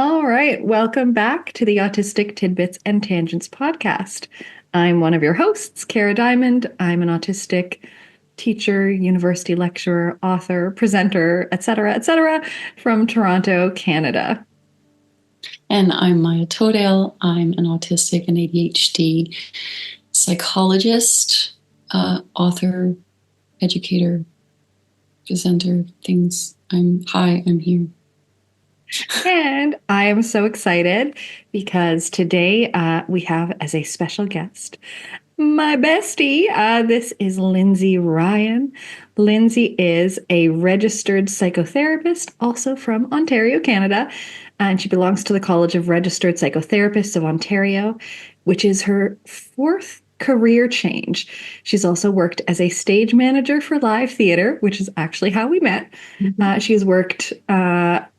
All right, welcome back to the Autistic Tidbits and Tangents podcast. I'm one of your hosts, Cara Diamond. I'm an autistic teacher, university lecturer, author, presenter, etc., from Toronto, Canada. And I'm Maja. I'm an autistic and ADHD psychologist, author, educator, presenter, things. I'm here. And I am so excited because today we have as a special guest my bestie. This is Lindsay Ryan. Lindsay is a registered psychotherapist, also from Ontario, Canada, and she belongs to the College of Registered Psychotherapists of Ontario, which is her fourth career change. She's also worked as a stage manager for live theater, which is actually how we met. She's worked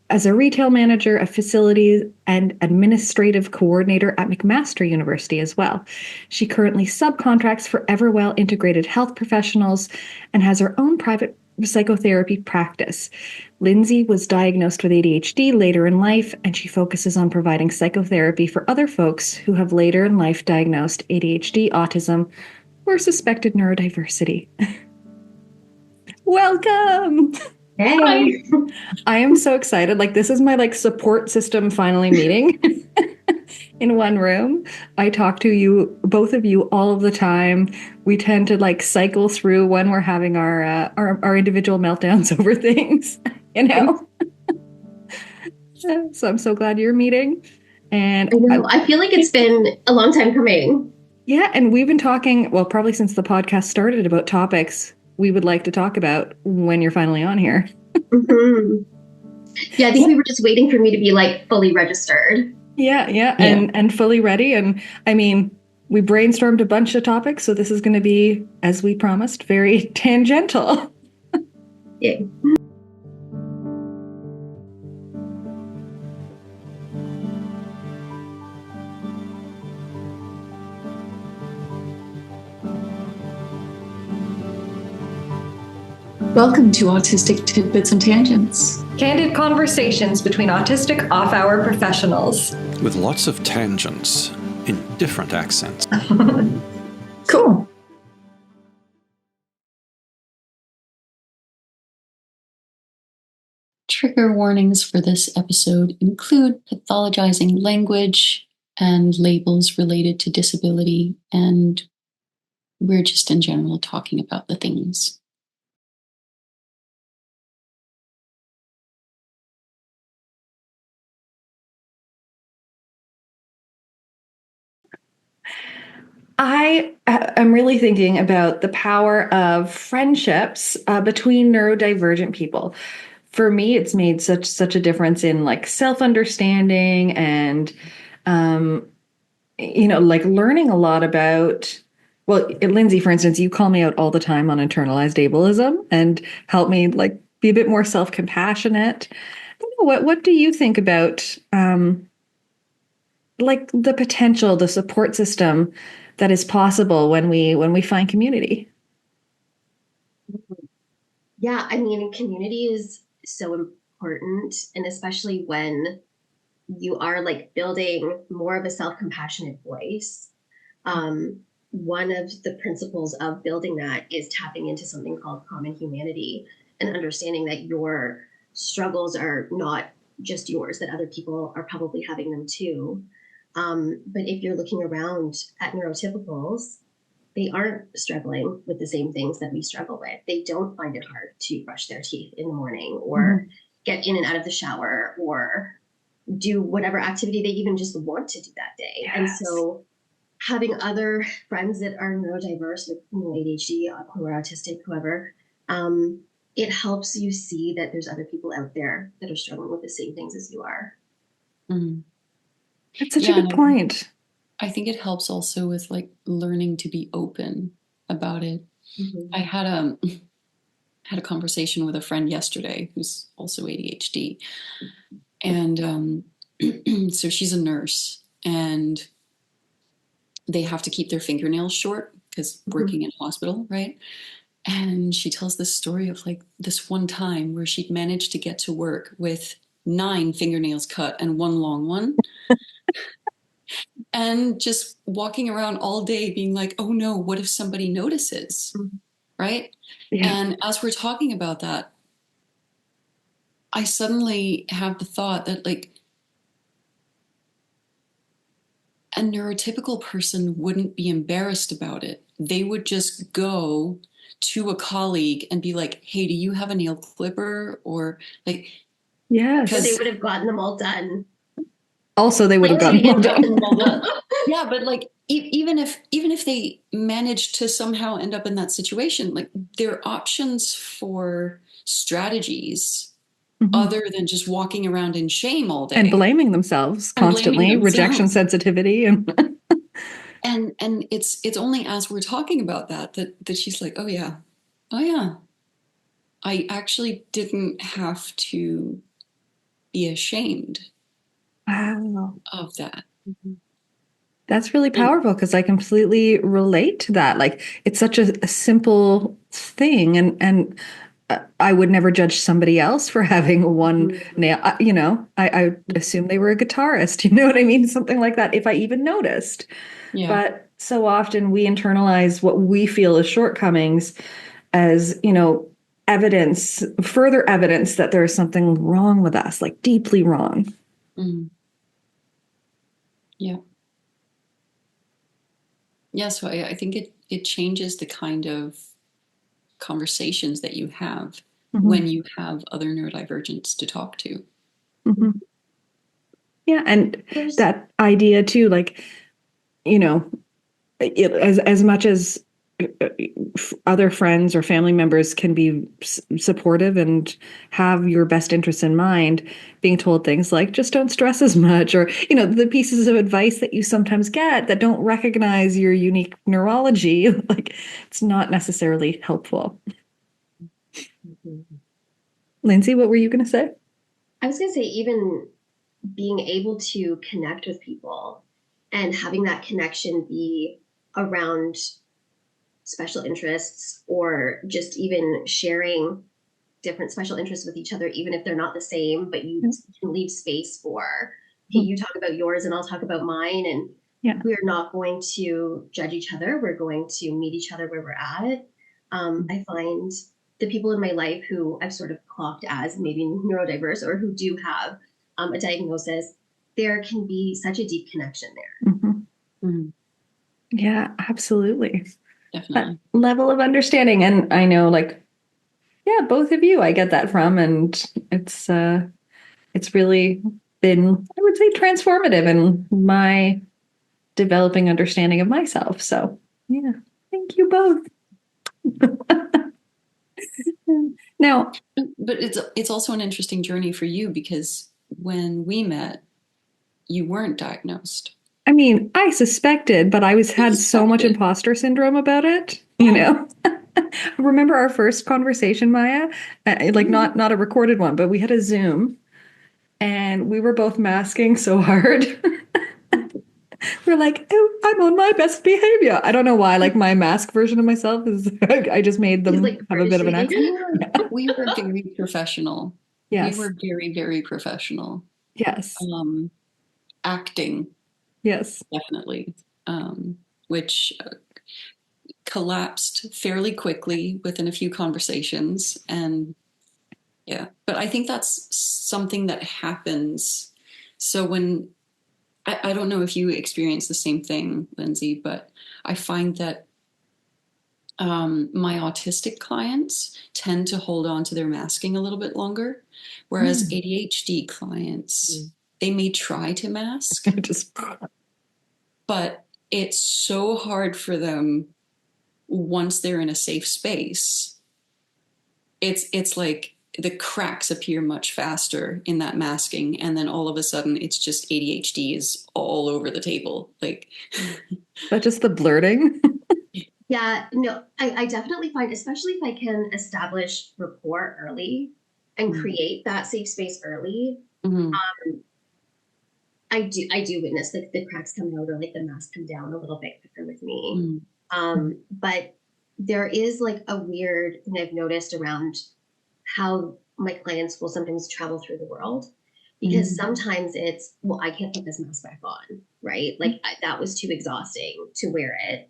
as a retail manager, a facilities and administrative coordinator at McMaster University as well. She currently subcontracts for Everwell Integrated Health Professionals and has her own private psychotherapy practice. Lindsay was diagnosed with ADHD later in life, and she focuses on providing psychotherapy for other folks who have later in life diagnosed ADHD, autism, or suspected neurodiversity. Welcome! Hey. I am so excited. This is my support system finally meeting in one room. I talk to you, both of you, all of the time. We tend to cycle through when we're having our individual meltdowns over things, So I'm so glad you're meeting. And I feel like it's been a long time coming. Yeah, and we've been talking, well, probably since the podcast started, about topics we would like to talk about when you're finally on here. Mm-hmm. Yeah, I think we were just waiting for me to be fully registered. Yeah. And fully ready. And I mean, we brainstormed a bunch of topics, so this is going to be, as we promised, very tangential. Yeah. Welcome to Autistic Tidbits and Tangents. Candid conversations between autistic off-hour professionals. With lots of tangents in different accents. Cool. Trigger warnings for this episode include pathologizing language and labels related to disability, and we're just in general talking about the things. I am really thinking about the power of friendships between neurodivergent people. For me, it's made such a difference in self-understanding and learning a lot about. Well, Lindsay, for instance, you call me out all the time on internalized ableism and help me be a bit more self-compassionate. What do you think about the potential, the support system that is possible when we find community? Yeah, I mean, community is so important, and especially when you are building more of a self-compassionate voice. One of the principles of building that is tapping into something called common humanity and understanding that your struggles are not just yours, that other people are probably having them too. But if you're looking around at neurotypicals, they aren't struggling with the same things that we struggle with. They don't find it hard to brush their teeth in the morning or get in and out of the shower or do whatever activity they even just want to do that day. Yes. And so having other friends that are neurodiverse, with ADHD, who are autistic, whoever, it helps you see that there's other people out there that are struggling with the same things as you are. Mm-hmm. That's such a good point. I think it helps also with learning to be open about it. Mm-hmm. I had a conversation with a friend yesterday who's also ADHD, and so she's a nurse, and they have to keep their fingernails short because working in a hospital, right? And she tells this story of this one time where she'd managed to get to work with 9 fingernails cut and 1 long one. And just walking around all day being like, oh no, what if somebody notices? Right? Yeah. And as we're talking about that, I suddenly have the thought that like a neurotypical person wouldn't be embarrassed about it. They would just go to a colleague and be like, hey, do you have a nail clipper? Or like, Yes. Or they would have gotten them all done. Also, they would have gotten them all done. Yeah, but like even if they managed to somehow end up in that situation, like there are options for strategies other than just walking around in shame all day and blaming themselves constantly, rejection sensitivity, and it's only as we're talking about that she's like, oh yeah, I actually didn't have to be ashamed of that. That's really powerful because I completely relate to that. Like it's such a simple thing, and I would never judge somebody else for having one nail. I assume they were a guitarist. You know what I mean? Something like that. If I even noticed. Yeah. But so often we internalize what we feel as shortcomings as, evidence, further evidence that there is something wrong with us, like deeply wrong. Yeah. Yeah, so I think it changes the kind of conversations that you have when you have other neurodivergents to talk to. Yeah, and that idea too, like, as much as other friends or family members can be supportive and have your best interests in mind, being told things like just don't stress as much, or the pieces of advice that you sometimes get that don't recognize your unique neurology, like it's not necessarily helpful. Lindsay, what were you going to say? I was going to say, even being able to connect with people and having that connection be around special interests, or just even sharing different special interests with each other, even if they're not the same, but you can leave space for, hey, you talk about yours and I'll talk about mine. And we're not going to judge each other. We're going to meet each other where we're at. I find the people in my life who I've sort of clocked as maybe neurodiverse, or who do have a diagnosis, there can be such a deep connection there. Yeah, absolutely. Definitely. That level of understanding. And I know, like, both of you, I get that from, and it's really been, I would say, transformative in my developing understanding of myself. So yeah, thank you both. Now, but it's also an interesting journey for you, because when we met, you weren't diagnosed. I mean, I suspected, but I had so much imposter syndrome about it, Remember our first conversation, Maja? Like not a recorded one, but we had a Zoom and we were both masking so hard. We're like, oh, I'm on my best behavior. I don't know why. Like my mask version of myself is, I just made them have a bit of an accent. We were very professional. Yes. We were very, very professional. Yes. Acting. Yes. Definitely. Which collapsed fairly quickly within a few conversations. And yeah, but I think that's something that happens. So when, I don't know if you experience the same thing, Lindsay, but I find that my autistic clients tend to hold on to their masking a little bit longer, whereas ADHD clients, they may try to mask, but it's so hard for them once they're in a safe space. It's like the cracks appear much faster in that masking, and then all of a sudden it's just ADHD is all over the table. Like, but just the blurting. Yeah, no, I definitely find, especially if I can establish rapport early and create that safe space early, I do witness like the cracks come out, or like the mask come down a little bit quicker with me. But there is like a weird thing I've noticed around how my clients will sometimes travel through the world. because sometimes it's, well, I can't put this mask back on, right? Like that was too exhausting to wear it.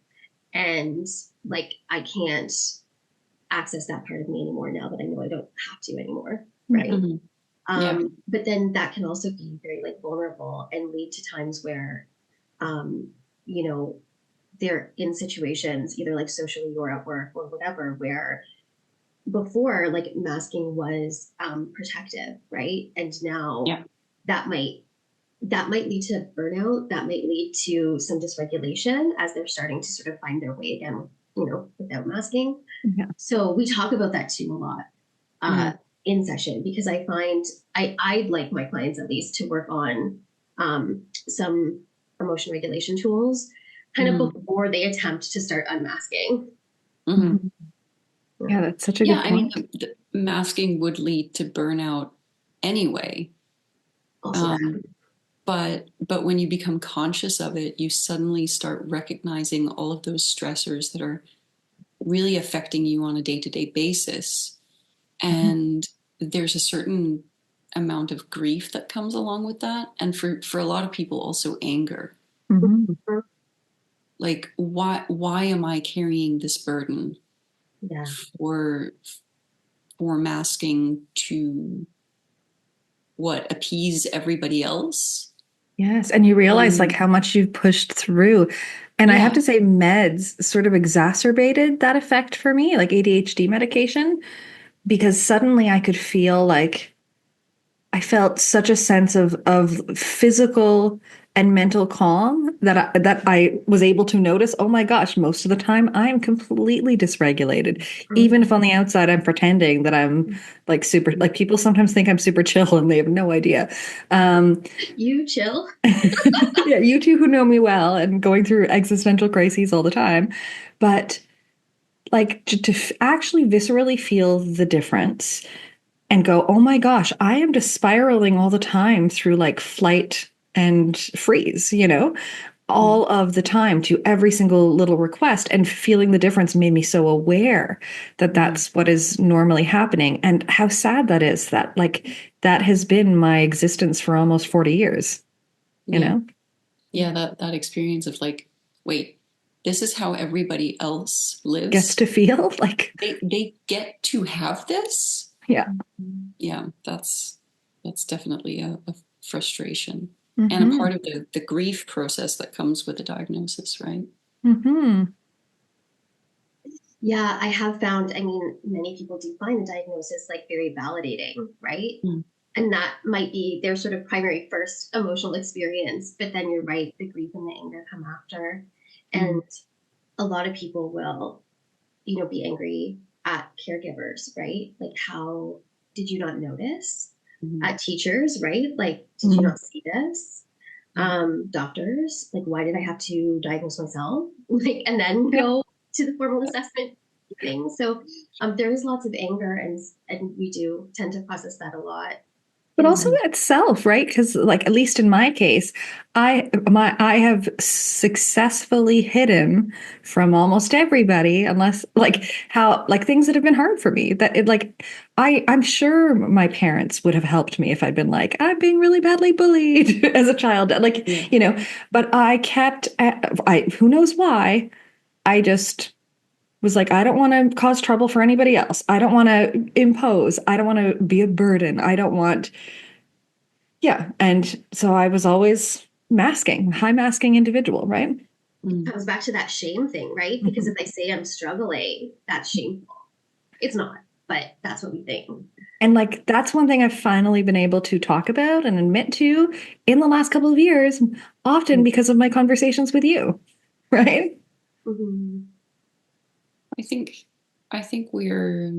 And like, I can't access that part of me anymore now that I know I don't have to anymore, right? But then that can also be very like vulnerable and lead to times where, you know, they're in situations either like socially or at work or whatever, where before like masking was protective, right? And now that might lead to burnout, that might lead to some dysregulation as they're starting to sort of find their way again, you know, without masking. So we talk about that too a lot in session, because I find I'd like my clients at least to work on some emotion regulation tools kind of before they attempt to start unmasking. Yeah, that's such a good point. I mean, the masking would lead to burnout anyway. But when you become conscious of it, you suddenly start recognizing all of those stressors that are really affecting you on a day-to-day basis. And there's a certain amount of grief that comes along with that. And for a lot of people, also anger. Like, why am I carrying this burden for masking to appease everybody else? Yes. And you realize like how much you've pushed through. And I have to say, meds sort of exacerbated that effect for me, like ADHD medication, because suddenly I could feel like I felt such a sense of physical and mental calm that I was able to notice, oh my gosh, most of the time I'm completely dysregulated. Even if on the outside I'm pretending that I'm like super, like people sometimes think I'm super chill and they have no idea. You chill? Yeah, you two who know me well and going through existential crises all the time. But like to actually viscerally feel the difference and go, oh my gosh, I am just spiraling all the time through like flight and freeze, you know, all of the time to every single little request, and feeling the difference made me so aware that that's what is normally happening, and how sad that is, that like that has been my existence for almost 40 years, you know? Yeah, that experience of like, wait, this is how everybody else lives. Gets to feel like they get to have this. Yeah, that's definitely a frustration and a part of the grief process that comes with the diagnosis, right? Yeah, I have found, I mean, many people do find the diagnosis like very validating, right? And that might be their sort of primary first emotional experience, but then you're right, the grief and the anger come after. And a lot of people will, you know, be angry at caregivers, right? Like, how did you not notice? At teachers, right? Like, did you not see this? Doctors, like, why did I have to diagnose myself? Like, and then go to the formal assessment thing. So there is lots of anger, and we do tend to process that a lot. But also itself, right? Because like, at least in my case, I have successfully hidden from almost everybody, unless like how like things that have been hard for me, that it like I'm sure my parents would have helped me if I'd been like, I'm being really badly bullied as a child, like, you know, but I kept, who knows why, I just was like, I don't want to cause trouble for anybody else. I don't want to impose. I don't want to be a burden. I don't want, and so I was always masking, high masking individual, right? It comes back to that shame thing, right? Because if I say I'm struggling, that's shameful. It's not, but that's what we think. And like, that's one thing I've finally been able to talk about and admit to in the last couple of years, often because of my conversations with you, right? I think we're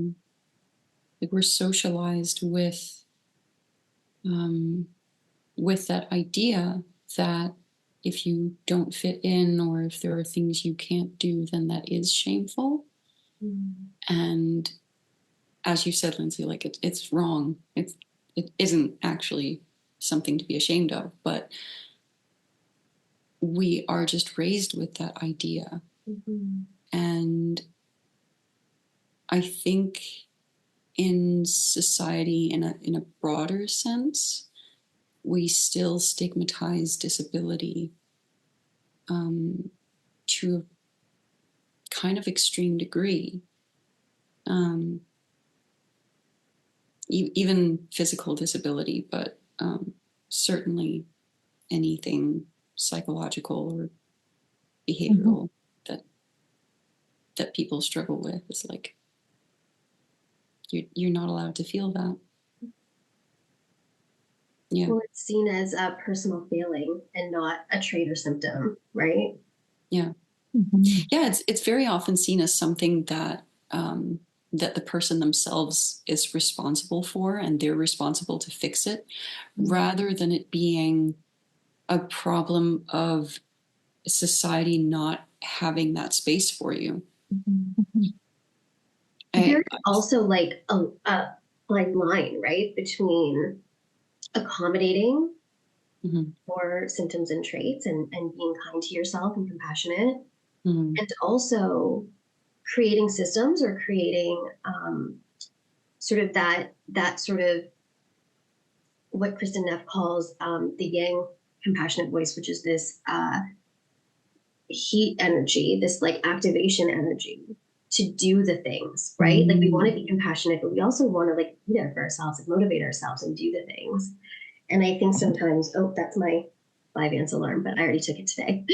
socialized with that idea that if you don't fit in, or if there are things you can't do, then that is shameful. And as you said, Lindsay, like it's wrong. It isn't actually something to be ashamed of, but we are just raised with that idea. And I think in society, in a broader sense, we still stigmatize disability to a kind of extreme degree. Even physical disability, but certainly anything psychological or behavioral that people struggle with. It's like you're not allowed to feel that. Yeah. Well, it's seen as a personal failing and not a trait or symptom, right? Yeah. Yeah, it's very often seen as something that that the person themselves is responsible for, and they're responsible to fix it, rather than it being a problem of society not having that space for you. There's also like a like line, right, between accommodating for symptoms and traits and being kind to yourself and compassionate, and also creating systems or creating sort of that sort of what Kristen Neff calls the yang compassionate voice, which is this heat energy, this like activation energy to do the things, right? Like we want to be compassionate, but we also want to like be there for ourselves and motivate ourselves and do the things. And I think sometimes, oh, that's my 5 ants alarm, but I already took it today.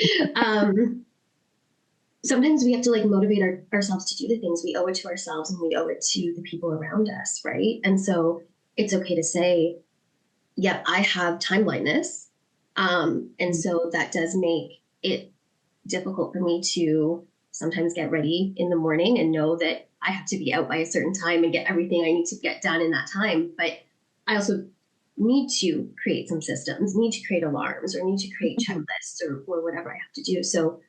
Sometimes we have to like motivate ourselves to do the things. We owe it to ourselves and we owe it to the people around us, right? And so it's okay to say, yeah, I have time blindness. And so that does make it difficult for me to sometimes get ready in the morning and know that I have to be out by a certain time and get everything I need to get done in that time. But I also need to create some systems, need to create alarms, or need to create checklists or whatever I have to do. So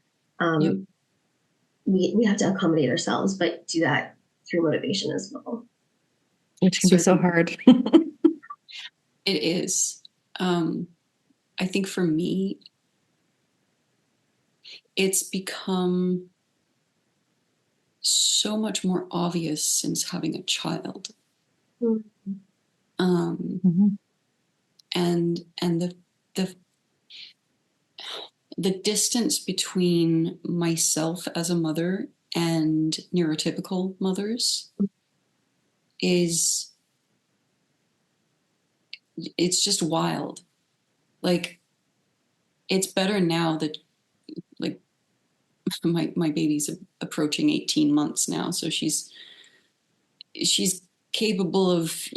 we have to accommodate ourselves, but do that through motivation as well. Which can be so hard. It is. I think for me, it's become so much more obvious since having a child. And the distance between myself as a mother and neurotypical mothers it's just wild. Like, it's better now that like my baby's approaching 18 months now, so she's capable of,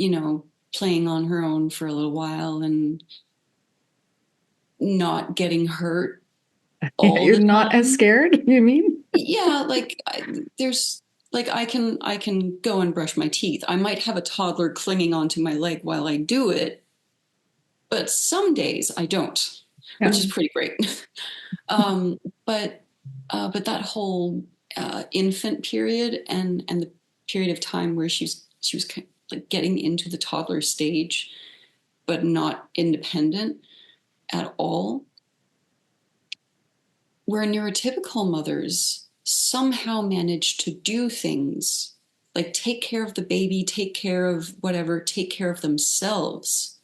playing on her own for a little while and not getting hurt all You're the not time. as scared, you mean? Yeah, I can go and brush my teeth. I might have a toddler clinging onto my leg while I do it, but some days I don't, which is pretty great. But that whole infant period and the period of time where she was kind of like getting into the toddler stage, but not independent at all, where neurotypical mothers somehow manage to do things like take care of the baby, take care of whatever, take care of themselves.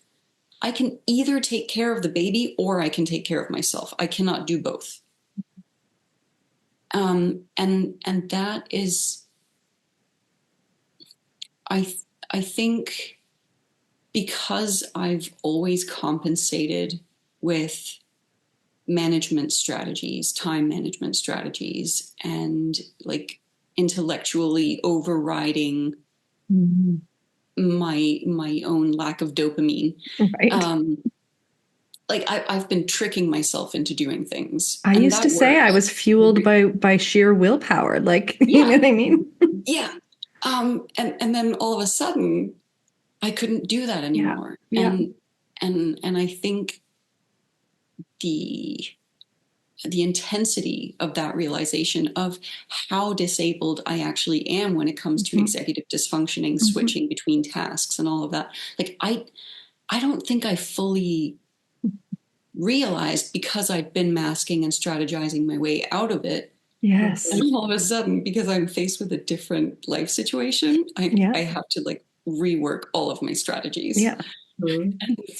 I can either take care of the baby or I can take care of myself. I cannot do both. And that is, I think, because I've always compensated with management strategies, time management strategies, and like intellectually overriding my own lack of dopamine. Right. Like I've been tricking myself into doing things. I used to say I was fueled by sheer willpower. Like, you know what I mean? Yeah. And then all of a sudden I couldn't do that anymore. Yeah. And I think the intensity of that realization of how disabled I actually am when it comes to executive dysfunctioning, switching between tasks and all of that. Like, I don't think I fully realized, because I'd been masking and strategizing my way out of it. Yes. And all of a sudden, because I'm faced with a different life situation, I have to like rework all of my strategies. Yeah.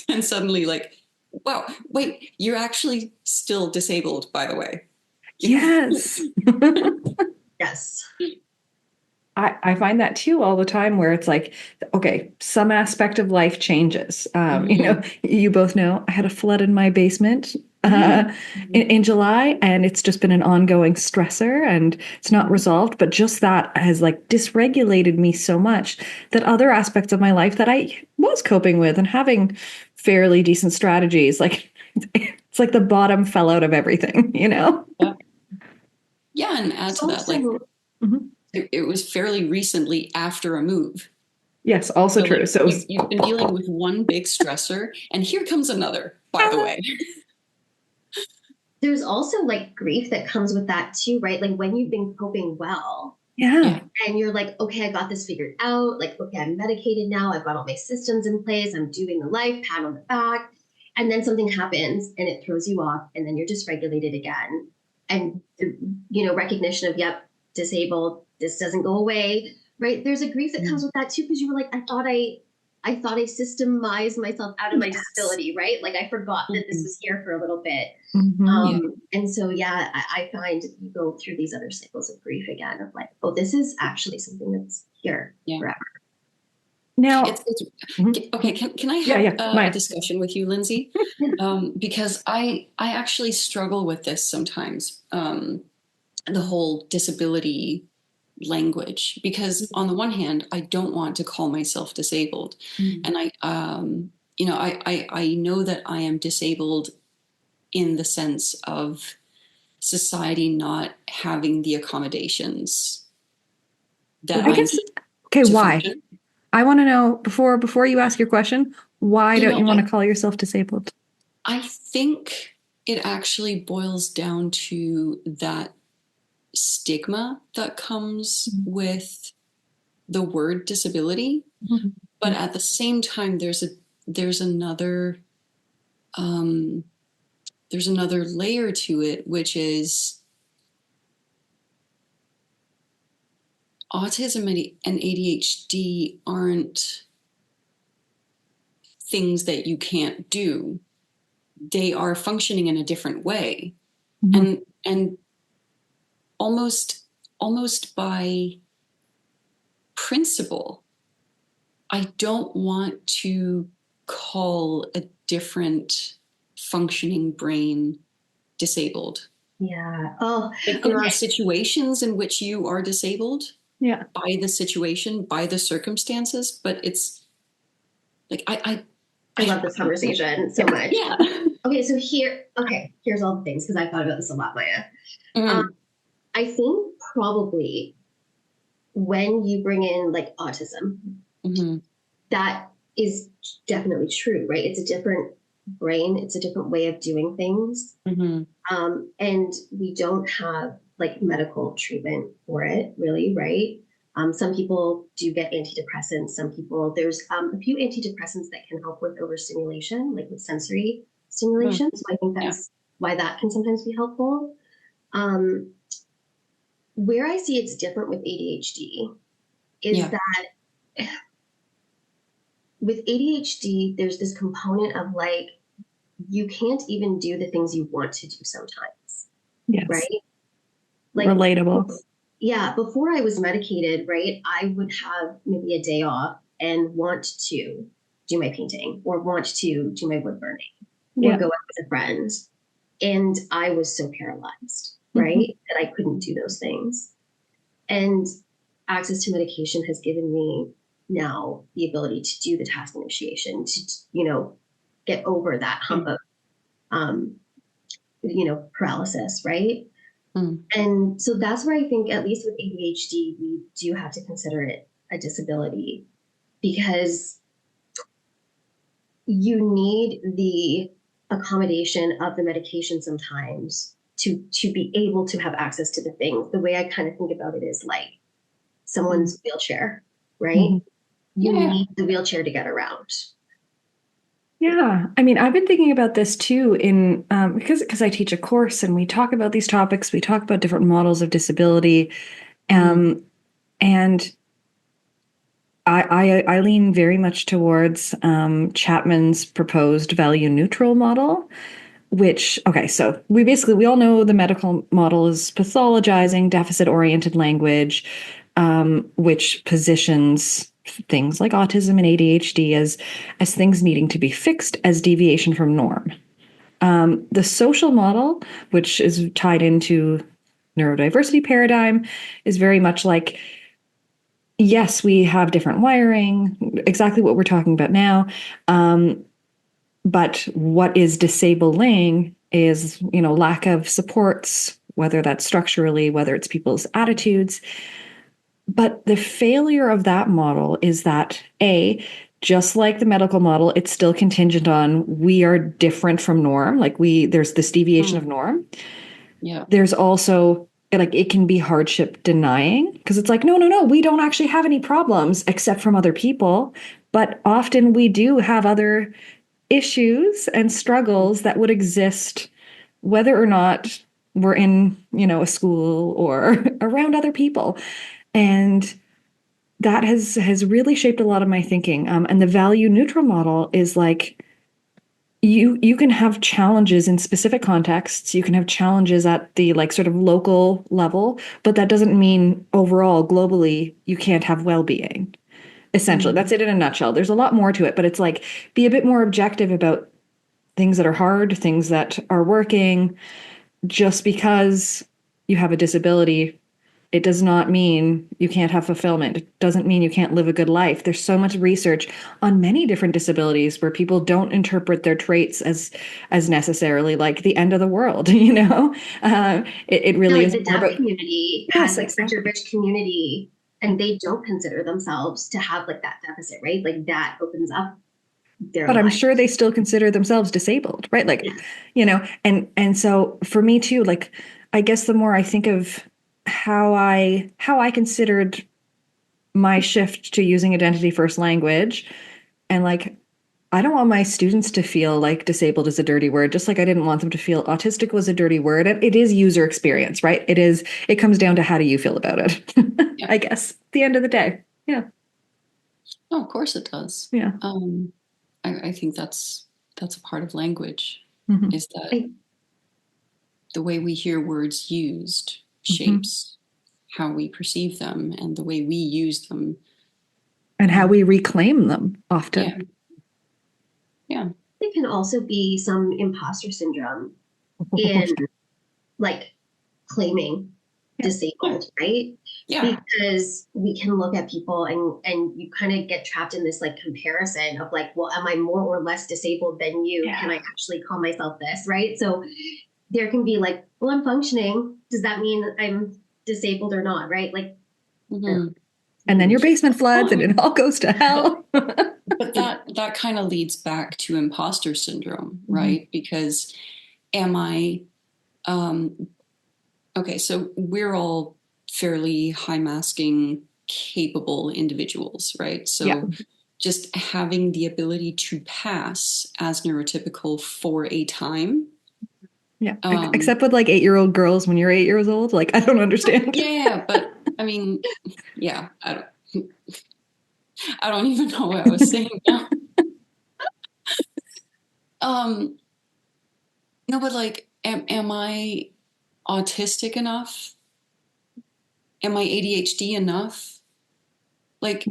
And suddenly, like, Wow. Wait, you're actually still disabled, by the way. Yes. Yes. I find that too all the time where it's like, okay, some aspect of life changes. You both know I had a flood in my basement in July, and it's just been an ongoing stressor and it's not resolved. But just that has like dysregulated me so much that other aspects of my life that I was coping with and having fairly decent strategies, like it's like the bottom fell out of everything, Yeah, and add to that, like Mhm. it was fairly recently after a move. Yes, also So true. like, So you've been dealing with one big stressor, and here comes another, by the way. There's also like grief that comes with that too, right? Like when you've been coping well yeah. and you're like, okay, I got this figured out. Like, okay, I'm medicated now. I've got all my systems in place. I'm doing the life, pat on the back. And then something happens and it throws you off, and then you're dysregulated again. And, recognition of, yep, disabled, this doesn't go away, right? There's a grief that comes with that too, because you were like, I thought I systemized myself out of my disability, right? Like I forgot that this was here for a little bit. And so, I find you go through these other cycles of grief again of like, oh, this is actually something that's here forever. Now, okay, can I have a discussion with you, Lindsay? Because I actually struggle with this sometimes, the whole disability language, because on the one hand, I don't want to call myself disabled. And I know that I am disabled in the sense of society not having the accommodations that I need. Okay, why? Function. I want to know before you ask your question, why don't you want to call yourself disabled? I think it actually boils down to that stigma that comes with the word disability, but at the same time, there's another layer to it, which is autism and ADHD aren't things that you can't do. They are functioning in a different way, and almost by principle, I don't want to call a different functioning brain disabled. Yeah. Oh, like there are situations in which you are disabled by the situation, by the circumstances, but it's like I love this conversation so much. Yeah. Okay, so here's all the things, because I've thought about this a lot, Maja. I think probably when you bring in like autism, that is definitely true, right? It's a different brain, it's a different way of doing things. And we don't have like medical treatment for it, really, right? Some people do get antidepressants. Some people, there's a few antidepressants that can help with overstimulation, like with sensory stimulation. So I think that's why that can sometimes be helpful. Where I see it's different with ADHD is that with ADHD, there's this component of like, you can't even do the things you want to do sometimes. Yes. Right? Like, relatable. Yeah. Before I was medicated, right, I would have maybe a day off and want to do my painting or want to do my wood burning or go out with a friend. And I was so paralyzed, right, that I couldn't do those things. And access to medication has given me now the ability to do the task initiation, to, get over that hump of, paralysis, right? And so that's where I think, at least with ADHD, we do have to consider it a disability, because you need the accommodation of the medication sometimes to be able to have access to the things. The way I kind of think about it is like someone's wheelchair, right? You need the wheelchair to get around. Yeah. I mean, I've been thinking about this too because I teach a course and we talk about these topics. We talk about different models of disability. And I lean very much towards Chapman's proposed value neutral model, which, okay, so we all know the medical model is pathologizing deficit oriented language, which positions things like autism and ADHD as things needing to be fixed as deviation from norm. The social model, which is tied into neurodiversity paradigm, is very much like, yes, we have different wiring, exactly what we're talking about now. But what is disabling is, lack of supports, whether that's structurally, whether it's people's attitudes. But the failure of that model is that, just like the medical model, it's still contingent on we are different from norm. Like there's this deviation of norm. Yeah. There's also like it can be hardship denying because it's like, no, we don't actually have any problems except from other people. But often we do have other issues and struggles that would exist whether or not we're in, a school or around other people. And that has really shaped a lot of my thinking. And the value neutral model is like you can have challenges in specific contexts. You can have challenges at the like sort of local level, but that doesn't mean overall globally you can't have well-being. Essentially, that's it in a nutshell. There's a lot more to it, but it's like be a bit more objective about things that are hard, things that are working. Just because you have a disability, it does not mean you can't have fulfillment. It doesn't mean you can't live a good life. There's so much research on many different disabilities where people don't interpret their traits as necessarily like the end of the world. It really is the more deaf about community yes, has like exactly. such a rich community, and they don't consider themselves to have like that deficit, right? Like that opens up their But I'm lives. sure they still consider themselves disabled, right? Like, and so for me too, like I guess the more I think of how I considered my shift to using identity first language, and like I don't want my students to feel like disabled is a dirty word, just like I didn't want them to feel autistic was a dirty word. It is user experience, right? It comes down to how do you feel about it? Yeah. I guess at the end of the day. Yeah. Oh, of course it does. Yeah. I think that's a part of language, Mm-hmm. is that the way we hear words used shapes how we perceive them and the way we use them. And how we reclaim them often. Yeah. There can also be some imposter syndrome in like claiming disabled, right? Yeah. Because we can look at people and you kind of get trapped in this like comparison of like, well, am I more or less disabled than you? Yeah. Can I actually call myself this, right? So there can be like, well, I'm functioning. Does that mean I'm disabled or not, right? Like, and then your basement floods and it all goes to hell. But that kind of leads back to imposter syndrome, right? Because am I okay, so we're all fairly high masking capable individuals, right? So just having the ability to pass as neurotypical for a time. Yeah. Except with like 8-year-old girls when you're 8 years old. Like, I don't understand. Yeah, but I mean, yeah, I don't even know what I was saying now. No, but like, am I autistic enough? Am I ADHD enough? Like,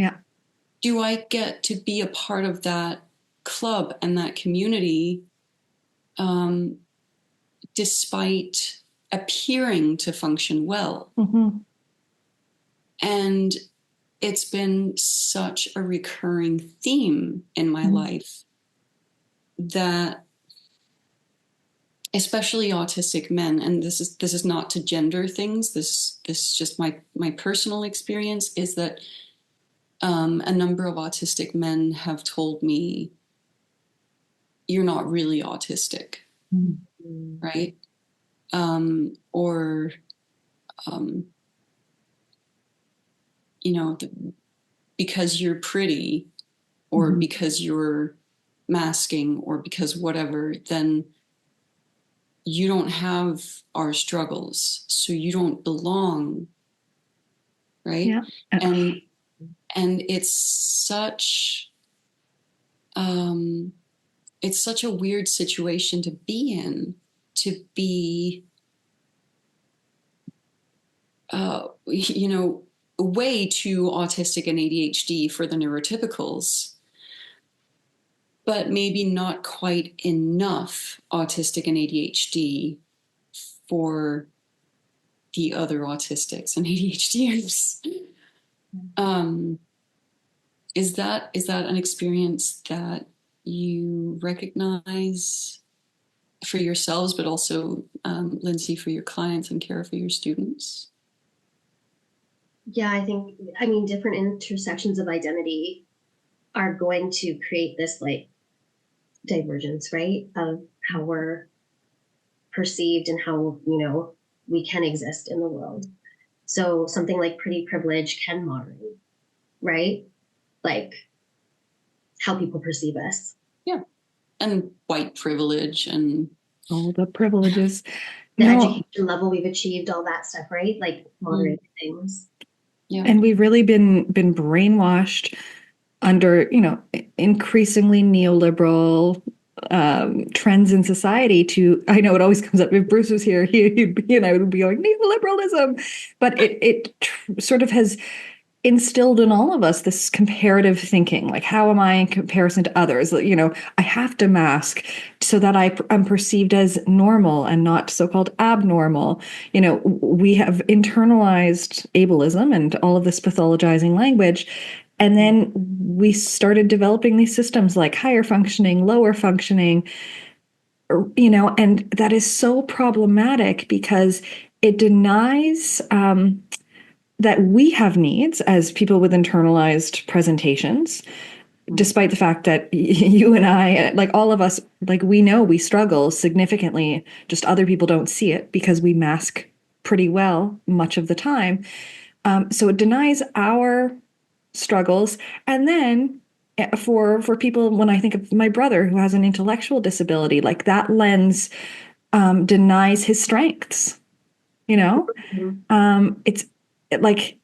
do I get to be a part of that club and that community despite appearing to function well? And it's been such a recurring theme in my life that especially autistic men, and this is not to gender things, this is just my personal experience, is that a number of autistic men have told me, you're not really autistic, right? Or because you're pretty, or because you're masking, or because whatever, then you don't have our struggles, so you don't belong, right? Yeah. And And it's such a weird situation to be in, to be, way too autistic and ADHD for the neurotypicals, but maybe not quite enough autistic and ADHD for the other autistics and ADHDers. Is that an experience that you recognize for yourselves, but also, Lindsay, for your clients and Kara, for your students? Yeah, I mean, different intersections of identity are going to create this like divergence, right? Of how we're perceived and how, we can exist in the world. So something like pretty privilege can moderate, right? Like how people perceive us. Yeah. And white privilege and all the privileges. The education level we've achieved, all that stuff, right? Like moderate things. Yeah. And we've really been brainwashed under, increasingly neoliberal trends in society to, I know it always comes up, if Bruce was here, he'd be going, neoliberalism. But it sort of has instilled in all of us this comparative thinking, like, how am I in comparison to others? I have to mask so that I'm perceived as normal and not so-called abnormal. We have internalized ableism and all of this pathologizing language. And then we started developing these systems like higher functioning, lower functioning, and that is so problematic because it denies that we have needs as people with internalized presentations, despite the fact that you and I, like all of us, like we know we struggle significantly, just other people don't see it because we mask pretty well much of the time. So it denies our struggles. And then for people, when I think of my brother who has an intellectual disability, like that lens denies his strengths, it's like,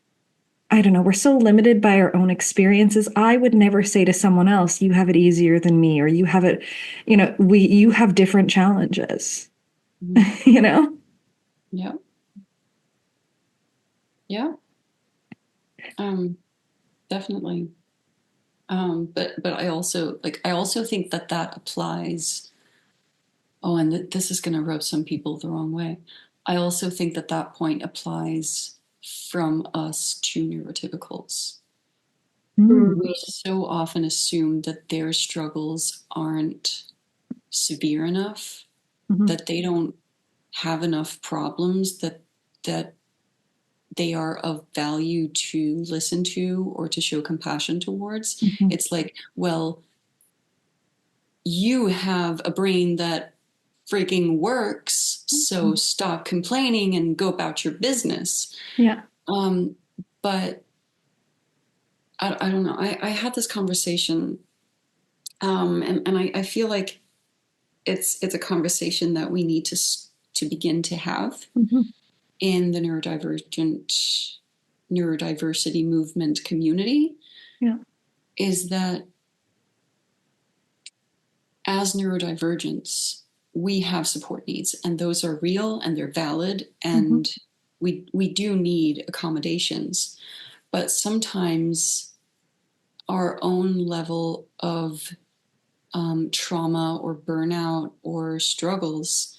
I don't know, we're so limited by our own experiences. I would never say to someone else, you have it easier than me, or you have it, you have different challenges, Yeah. Yeah. Definitely. But I also think that applies. Oh, and this is going to rub some people the wrong way. I also think that point applies from us to neurotypicals. We so often assume that their struggles aren't severe enough, that they don't have enough problems, that they are of value to listen to or to show compassion towards. It's like, well, you have a brain that freaking works, so stop complaining and go about your business. Yeah. But I don't know. I had this conversation, and I feel like it's a conversation that we need to begin to have in the neurodiversity movement community. Yeah. Is that as neurodivergents, we have support needs, and those are real and they're valid, and we do need accommodations. But sometimes our own level of trauma or burnout or struggles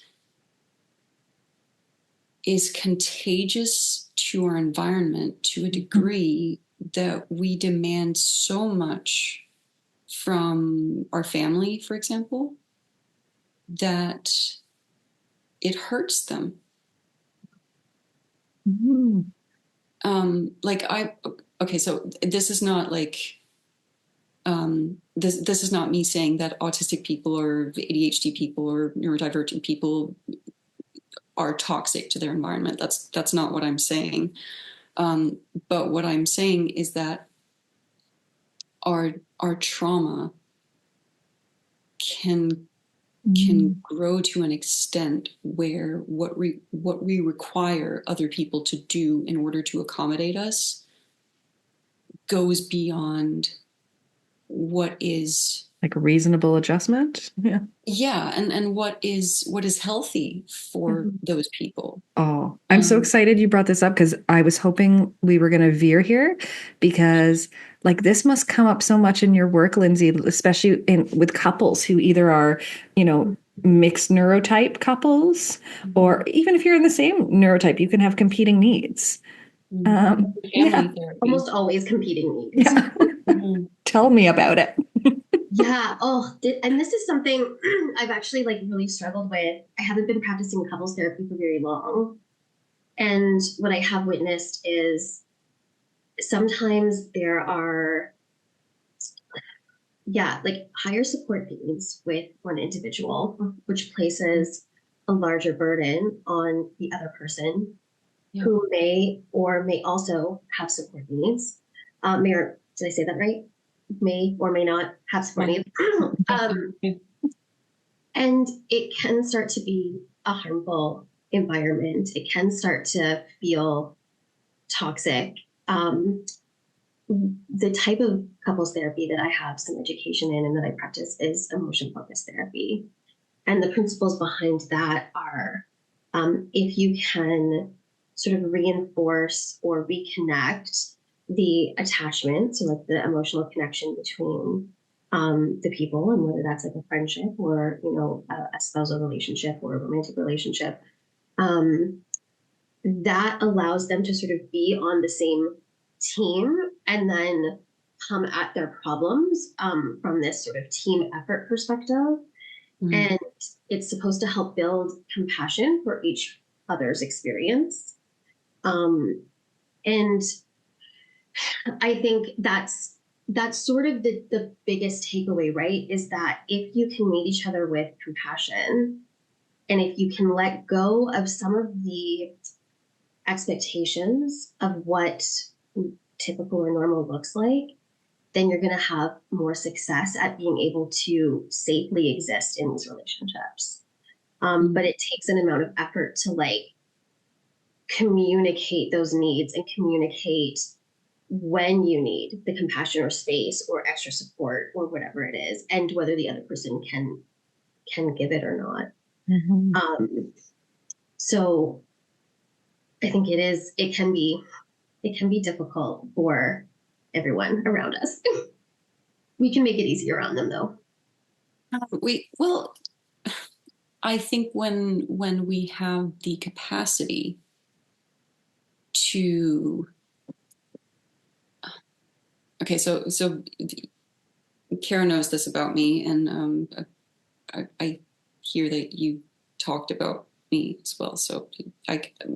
is contagious to our environment to a degree that we demand so much from our family, for example, that it hurts them. So this is not like, this is not me saying that autistic people or ADHD people or neurodivergent people are toxic to their environment. That's not what I'm saying. But what I'm saying is that our trauma can grow to an extent where what we require other people to do in order to accommodate us goes beyond what is like a reasonable adjustment. Yeah, and what is healthy for those people. Oh, I'm so excited you brought this up because I was hoping we were going to veer here because like this must come up so much in your work, Lindsay, especially with couples who either are, mixed neurotype couples, or even if you're in the same neurotype, you can have competing needs. Family Yeah. therapy. Almost always competing needs. Yeah. Tell me about it. Yeah. Oh, and this is something I've actually like really struggled with. I haven't been practicing couples therapy for very long. And what I have witnessed is sometimes there are, like higher support needs with one individual, which places a larger burden on the other person who may or may also have support needs. Did I say that right? May or may not have support needs. And it can start to be a harmful environment. It can start to feel toxic. The type of couples therapy that I have some education in and that I practice is emotion-focused therapy. And the principles behind that are if you can sort of reinforce or reconnect the attachment, so like the emotional connection between the people, and whether that's like a friendship or, a spousal relationship or a romantic relationship, that allows them to sort of be on the same team and then come at their problems from this sort of team effort perspective. And it's supposed to help build compassion for each other's experience. And I think that's sort of the biggest takeaway, right? Is that if you can meet each other with compassion, and if you can let go of some of the expectations of what typical or normal looks like, then you're going to have more success at being able to safely exist in these relationships. But it takes an amount of effort to like communicate those needs and communicate when you need the compassion or space or extra support or whatever it is, and whether the other person can give it or not. So I think it can be difficult for everyone around us. We can make it easier on them though. I think when we have the capacity to, so Kara knows this about me, and I hear that you talked about me as well. So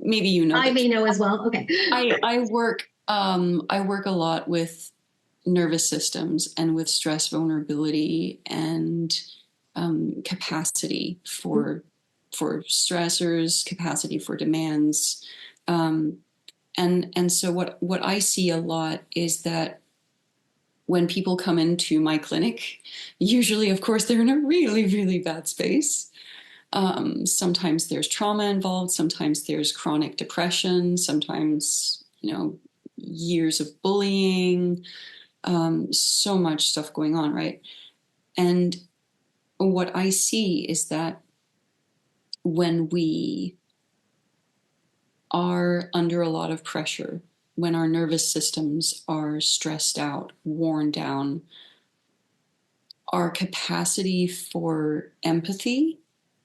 maybe you know. I may know as well. Okay. I work a lot with nervous systems and with stress vulnerability and capacity for stressors, capacity for demands. And so what I see a lot is that when people come into my clinic, usually, of course, they're in a really, really bad space. Sometimes there's trauma involved. Sometimes there's chronic depression. Sometimes, years of bullying, so much stuff going on, right? And what I see is that when we are under a lot of pressure, when our nervous systems are stressed out, worn down, our capacity for empathy,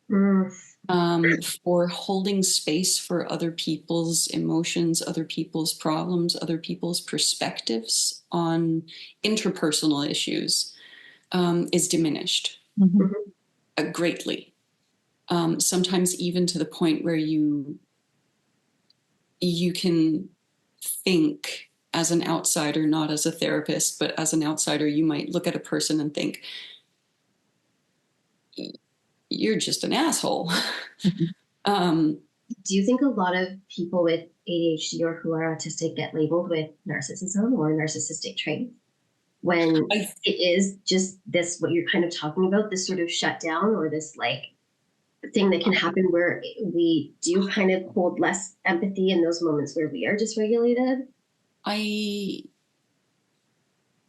for holding space for other people's emotions, other people's problems, other people's perspectives on interpersonal issues is diminished greatly. Sometimes even to the point where you can think as an outsider, not as a therapist, but as an outsider, you might look at a person and think, you're just an asshole. Do you think a lot of people with ADHD or who are autistic get labeled with narcissism or narcissistic traits when it is just this, what you're kind of talking about, this sort of shutdown or this like thing that can happen where we do kind of hold less empathy in those moments where we are dysregulated?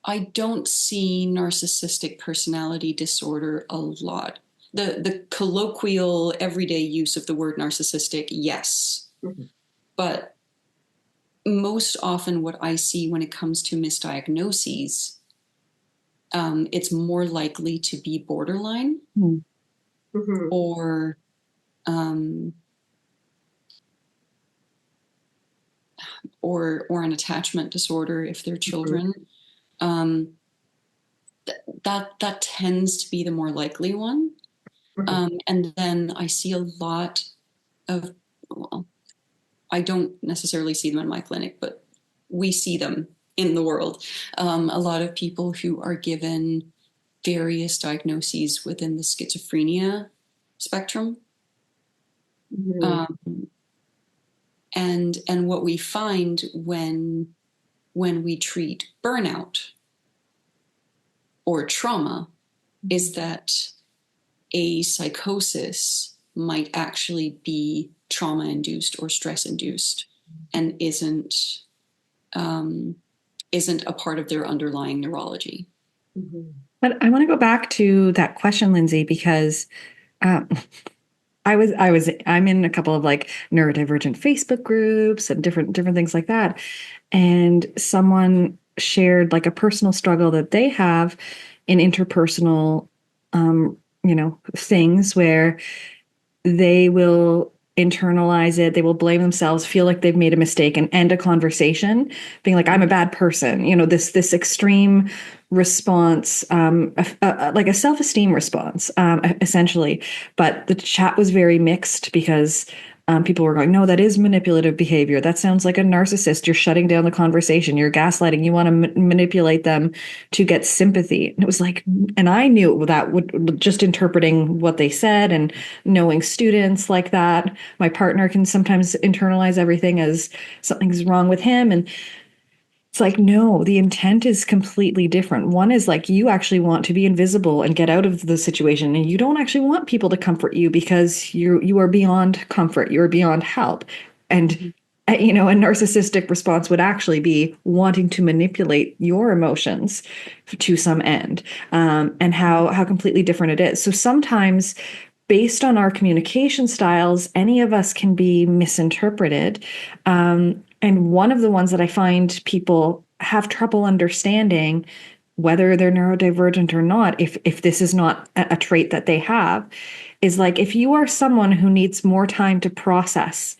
I don't see narcissistic personality disorder a lot. The colloquial everyday use of the word narcissistic, yes. Mm-hmm. But most often what I see when it comes to misdiagnoses, it's more likely to be borderline Mm-hmm. or or an attachment disorder if they're children. That tends to be the more likely one. And then I see a lot of, well, I don't necessarily see them in my clinic, but we see them in the world. A lot of people who are given various diagnoses within the schizophrenia spectrum. And what we find when we treat burnout or trauma is that a psychosis might actually be trauma-induced or stress-induced and isn't a part of their underlying neurology. But I want to go back to that question, Lindsay, because I'm in a couple of like neurodivergent Facebook groups and different things like that. And someone shared like a personal struggle that they have in interpersonal, things where they will internalize it. They will blame themselves, feel like they've made a mistake, and end a conversation being like, I'm a bad person. This extreme response, like a self-esteem response, essentially. But the chat was very mixed because people were going, no, that is manipulative behavior. That sounds like a narcissist. You're shutting down the conversation. You're gaslighting. You want to manipulate them to get sympathy. And it was like, and I knew that would just interpreting what they said and knowing students like that. My partner can sometimes internalize everything as something's wrong with him. And it's like, no, the intent is completely different. One is like you actually want to be invisible and get out of the situation, and you don't actually want people to comfort you because you are beyond comfort, you are beyond help. And a narcissistic response would actually be wanting to manipulate your emotions to some end, and how completely different it is. So sometimes, based on our communication styles, any of us can be misinterpreted. And one of the ones that I find people have trouble understanding, whether they're neurodivergent or not, if this is not a trait that they have, is like if you are someone who needs more time to process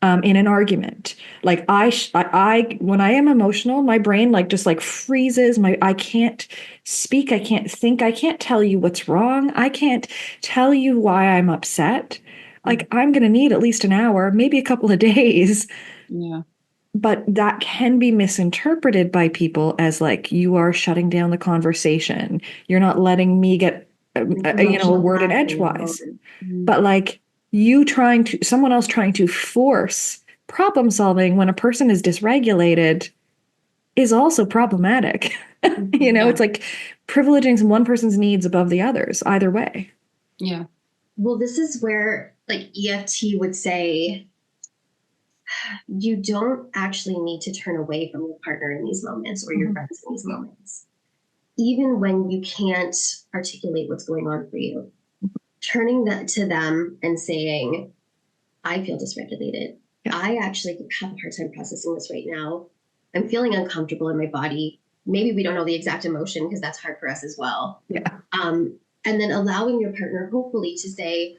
in an argument, like I when I am emotional, my brain just freezes. I can't speak, I can't think, I can't tell you what's wrong, I can't tell you why I'm upset. Like I'm going to need at least an hour, maybe a couple of days. Yeah. But that can be misinterpreted by people as like you are shutting down the conversation. You're not letting me get a word in edgewise. But like someone else trying to force problem solving when a person is dysregulated is also problematic. It's like privileging one person's needs above the others, either way. Yeah. Well, this is where like EFT would say, you don't actually need to turn away from your partner in these moments or your friends in these moments. Even when you can't articulate what's going on for you, turning that to them and saying, I feel dysregulated. Yeah. I actually have a hard time processing this right now. I'm feeling uncomfortable in my body. Maybe we don't know the exact emotion because that's hard for us as well. Yeah. And then allowing your partner hopefully to say,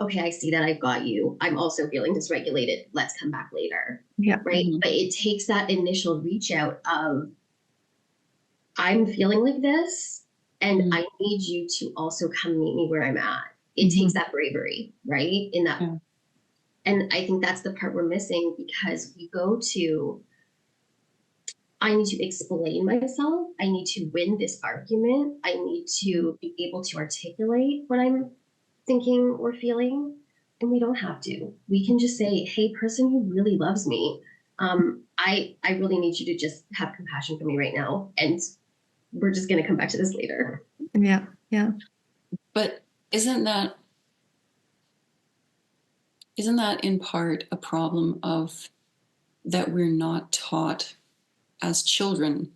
okay, I see that, I've got you. I'm also feeling dysregulated. Let's come back later. Yeah. Right. But it takes that initial reach out of, I'm feeling like this and I need you to also come meet me where I'm at. It takes that bravery, right? In that. Yeah. And I think that's the part we're missing because we go to, I need to explain myself. I need to win this argument. I need to be able to articulate what I'm thinking or feeling. And we don't have to. We can just say, hey, person who really loves me, I really need you to just have compassion for me right now. And we're just going to come back to this later. Yeah. Yeah. But isn't that in part a problem of that we're not taught as children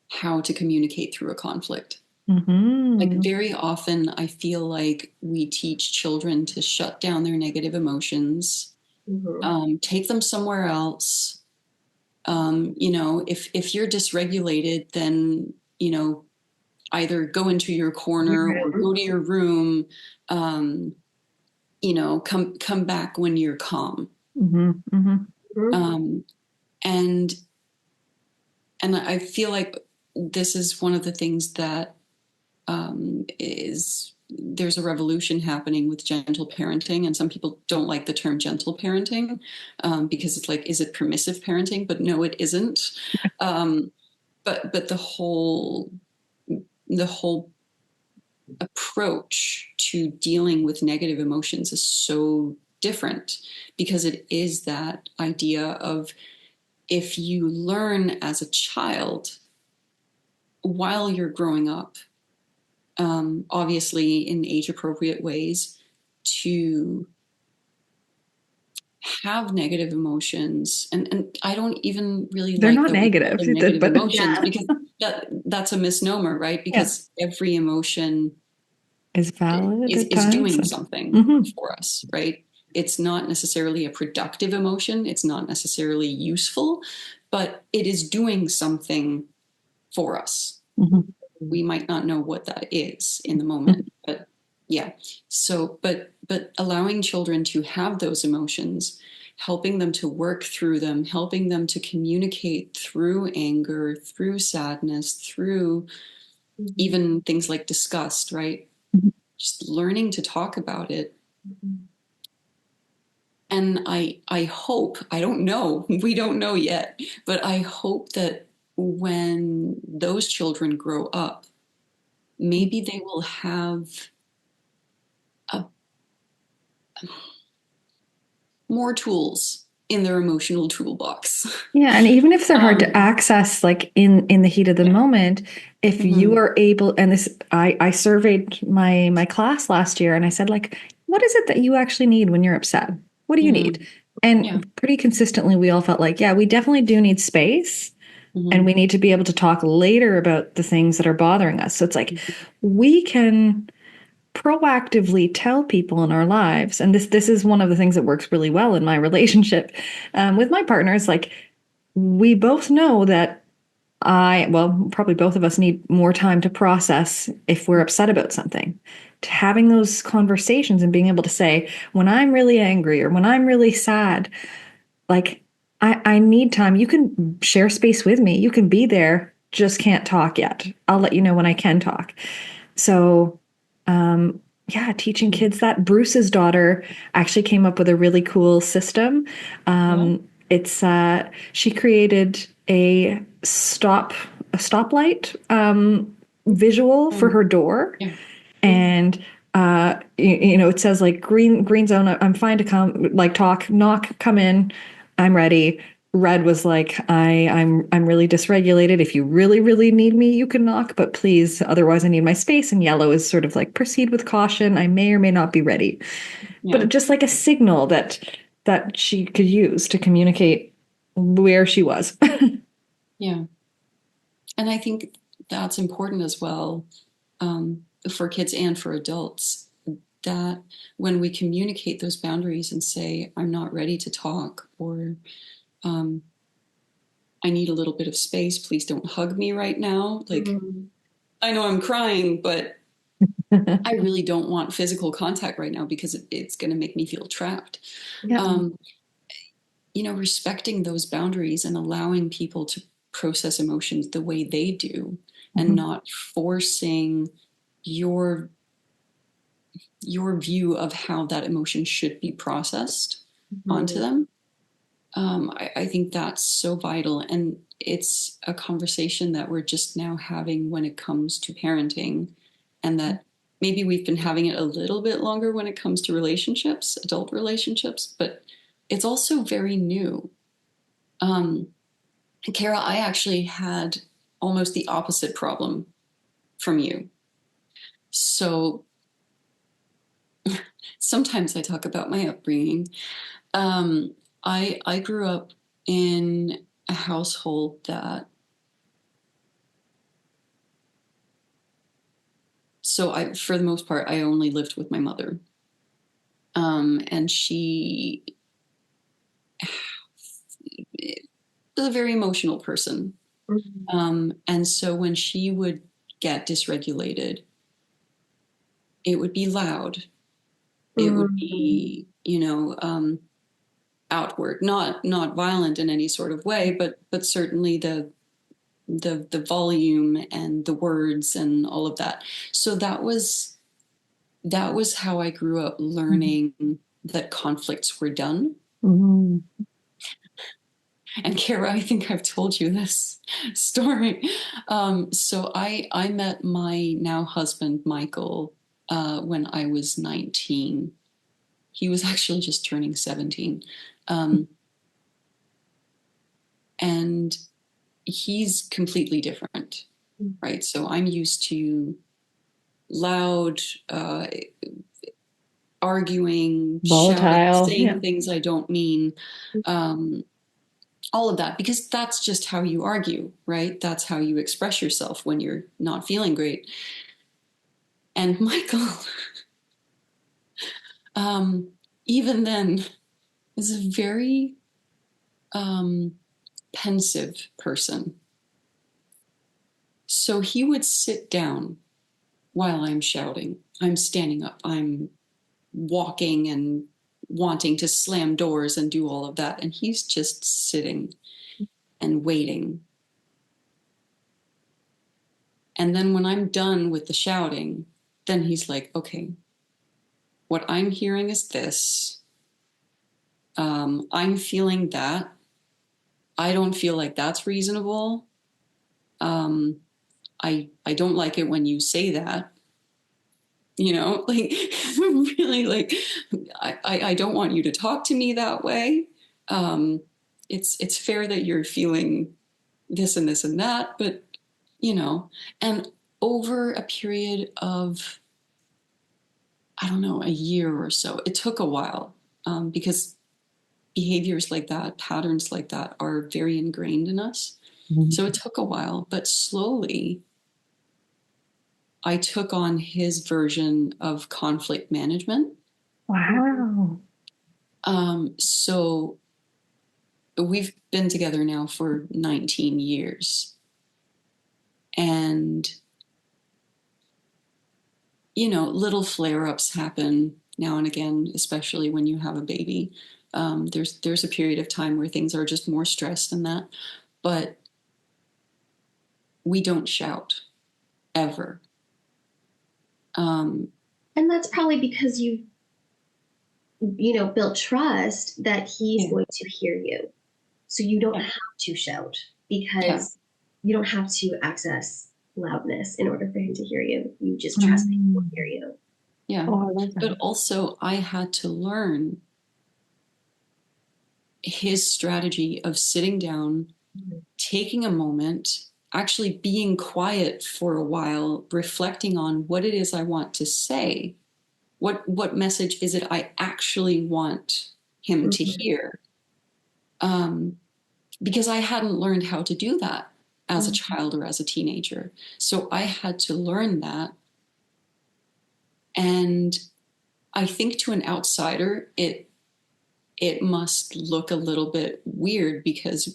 how to communicate through a conflict. Mm-hmm. Like very often I feel like we teach children to shut down their negative emotions, take them somewhere else. If you're dysregulated, then, either go into your corner or go to your room, come back when you're calm. Mm-hmm. Mm-hmm. And I feel like this is one of the things that there's a revolution happening with gentle parenting, and some people don't like the term gentle parenting because it's like, is it permissive parenting? But no, it isn't. But the whole approach to dealing with negative emotions is so different, because it is that idea of, if you learn as a child while you're growing up, obviously in age appropriate ways, to have negative emotions, and I don't even really They're like not that we call negative, them negative but emotions, because that's a misnomer, right? Because every emotion is valid at is times. doing something for us, right? It's not necessarily a productive emotion. It's not necessarily useful, but it is doing something for us. We might not know what that is in the moment, but yeah. So, but allowing children to have those emotions, helping them to work through them, helping them to communicate through anger, through sadness, through even things like disgust, right? Just learning to talk about it. And I hope, I don't know, we don't know yet, but I hope that when those children grow up, maybe they will have more tools in their emotional toolbox. Yeah, and even if they're hard to access, like in the heat of the moment, if you are able, and this, I surveyed my class last year, and I said, like, what is it that you actually need when you're upset? What do you need? And pretty consistently, we all felt like, yeah, we definitely do need space, and we need to be able to talk later about the things that are bothering us. So it's like we can proactively tell people in our lives, and this is one of the things that works really well in my relationship with my partners. Like, we both know that probably both of us need more time to process if we're upset about something. To having those conversations and being able to say, when I'm really angry or when I'm really sad, like, I need time. You can share space with me. You can be there, just can't talk yet. I'll let you know when I can talk. So, yeah, teaching kids that. Bruce's daughter actually came up with a really cool system. It's she created a stoplight visual for her door, and it says like green zone. I'm fine to come, like talk, knock, come in. I'm ready. Red was like, I'm really dysregulated. If you really, really need me, you can knock, but please, otherwise I need my space. And yellow is sort of like, proceed with caution. I may or may not be ready. But just like a signal that she could use to communicate where she was. Yeah. And I think that's important as well, for kids and for adults, that when we communicate those boundaries and say, I'm not ready to talk, or I need a little bit of space, please don't hug me right now. Like, I know I'm crying, but I really don't want physical contact right now because it's going to make me feel trapped. Respecting those boundaries and allowing people to process emotions the way they do, and not forcing your view of how that emotion should be processed onto them. I think that's so vital. And it's a conversation that we're just now having when it comes to parenting, and that maybe we've been having it a little bit longer when it comes to relationships, adult relationships, but it's also very new. Kara, I actually had almost the opposite problem from you. So sometimes I talk about my upbringing. I grew up in a household that So for the most part, I only lived with my mother. And she was a very emotional person. And so when she would get dysregulated, it would be loud. It would be, outward, not violent in any sort of way, but certainly the volume and the words and all of that. So that was how I grew up learning that conflicts were done. Mm-hmm. And Kara, I think I've told you this story. So I met my now husband, Michael, when I was 19. He was actually just turning 17. And he's completely different, right? So I'm used to loud, arguing, Volatile, shouting, saying things I don't mean, all of that, because that's just how you argue, right? That's how you express yourself when you're not feeling great. And Michael, even then, is a very pensive person. So he would sit down while I'm shouting. I'm standing up. I'm walking and wanting to slam doors and do all of that. And he's just sitting and waiting. And then when I'm done with the shouting, then he's like, okay, what I'm hearing is this. I'm feeling that. I don't feel like that's reasonable. I don't like it when you say that. Like really, like I don't want you to talk to me that way. It's fair that you're feeling this and this and that, but and over a period of, I don't know, a year or so, it took a while, because behaviors like that, patterns like that are very ingrained in us. Mm-hmm. So it took a while, but slowly I took on his version of conflict management. Wow. So we've been together now for 19 years. And, little flare-ups happen now and again, especially when you have a baby. There's a period of time where things are just more stressed than that. But we don't shout, ever. And that's probably because you built trust that he's going to hear you. So you don't have to shout, because you don't have to access loudness in order for him to hear you. You just trust that he will hear you. Yeah. Oh, but also I had to learn his strategy of sitting down, taking a moment, actually being quiet for a while, reflecting on what it is I want to say. What message is it I actually want him to hear? Because I hadn't learned how to do that as a child or as a teenager. So I had to learn that. And I think to an outsider, it must look a little bit weird, because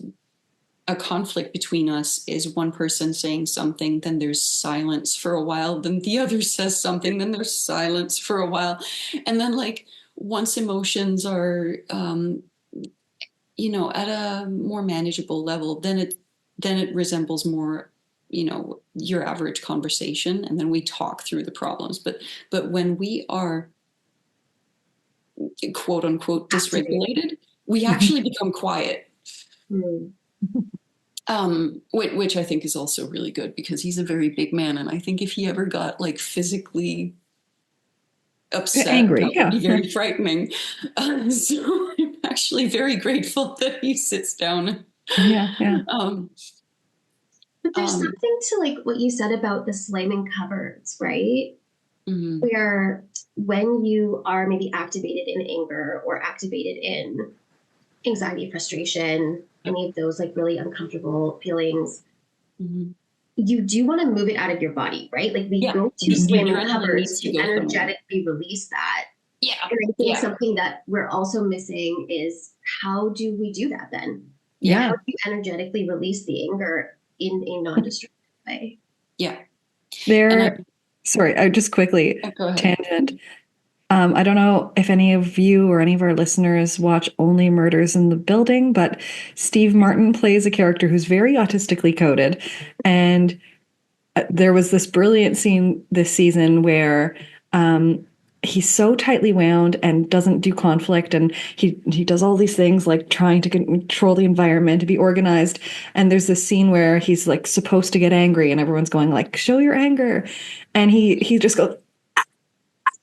a conflict between us is one person saying something, then there's silence for a while, then the other says something, then there's silence for a while. And then, like, once emotions are, at a more manageable level, then it resembles more, your average conversation. And then we talk through the problems. But when we are, quote unquote, dysregulated, we actually become quiet. Which I think is also really good, because he's a very big man, and I think if he ever got like physically upset, angry, that would be very frightening. So I'm actually very grateful that he sits down. Yeah. But there's something to like what you said about the slamming cupboards, right? Mm-hmm. Where when you are maybe activated in anger or activated in anxiety, frustration, any of those like really uncomfortable feelings, you do want to move it out of your body, right? Like we go to the slamming adrenaline cupboards needs to to go somewhere. energetically release that. Yeah. And I think something that we're also missing is, how do we do that then? Yeah. How do you energetically release the anger in a non-destructive way? Yeah. Sorry, I just quickly Go ahead. tangent. I don't know if any of you or any of our listeners watch Only Murders in the Building, but Steve Martin plays a character who's very autistically coded. And there was this brilliant scene this season where he's so tightly wound and doesn't do conflict, and he does all these things like trying to control the environment, to be organized. And there's this scene where he's like supposed to get angry and everyone's going like, show your anger, and he just goes,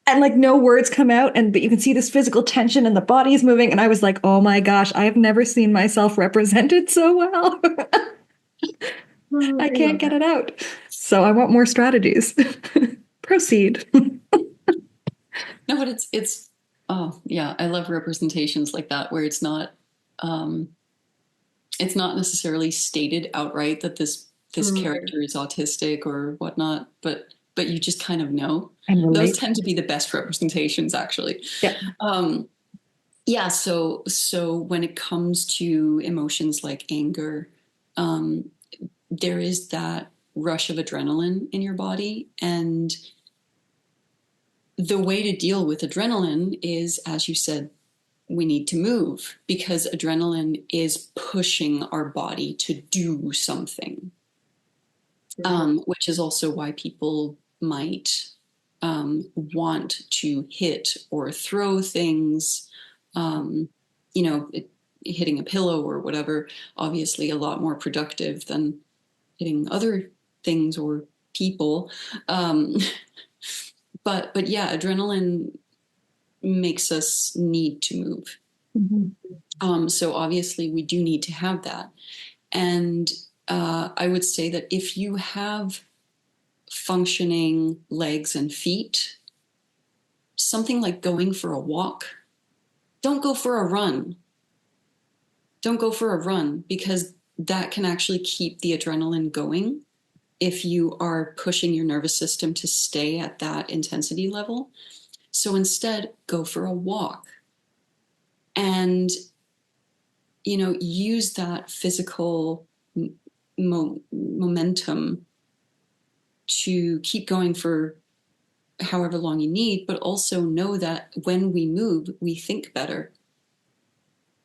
and like no words come out, but you can see this physical tension and the body is moving. And I was like, oh my gosh, I have never seen myself represented so well. I can't get it out. So I want more strategies. Proceed. No, but it's oh yeah, I love representations like that where it's not necessarily stated outright that this character is autistic or whatnot, but you just kind of know. Those tend to be the best representations, actually. Yeah. So when it comes to emotions like anger, there is that rush of adrenaline in your body, and the way to deal with adrenaline is, as you said, we need to move, because adrenaline is pushing our body to do something, which is also why people might want to hit or throw things, hitting a pillow or whatever, obviously a lot more productive than hitting other things or people. But yeah, adrenaline makes us need to move. Mm-hmm. So obviously we do need to have that. And I would say that if you have functioning legs and feet, something like going for a walk, don't go for a run. Don't go for a run, because that can actually keep the adrenaline going if you are pushing your nervous system to stay at that intensity level. So instead, go for a walk and, use that physical momentum to keep going for however long you need, but also know that when we move, we think better.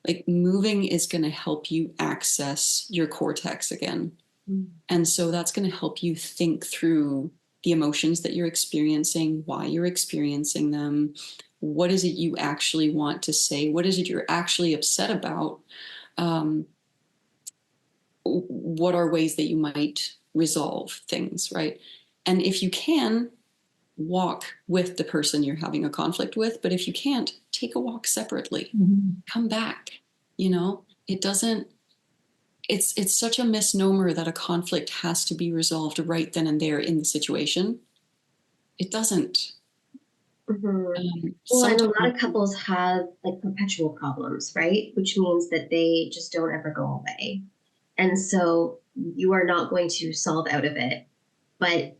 Like, moving is going to help you access your cortex again. And so that's going to help you think through the emotions that you're experiencing, why you're experiencing them, what is it you actually want to say, what is it you're actually upset about, what are ways that you might resolve things, right? And if you can, walk with the person you're having a conflict with, but if you can't, take a walk separately. Come back. It doesn't, it's such a misnomer that a conflict has to be resolved right then and there in the situation. It doesn't. Well, and a lot of couples have like perpetual problems, right? Which means that they just don't ever go away. And so you are not going to solve out of it. But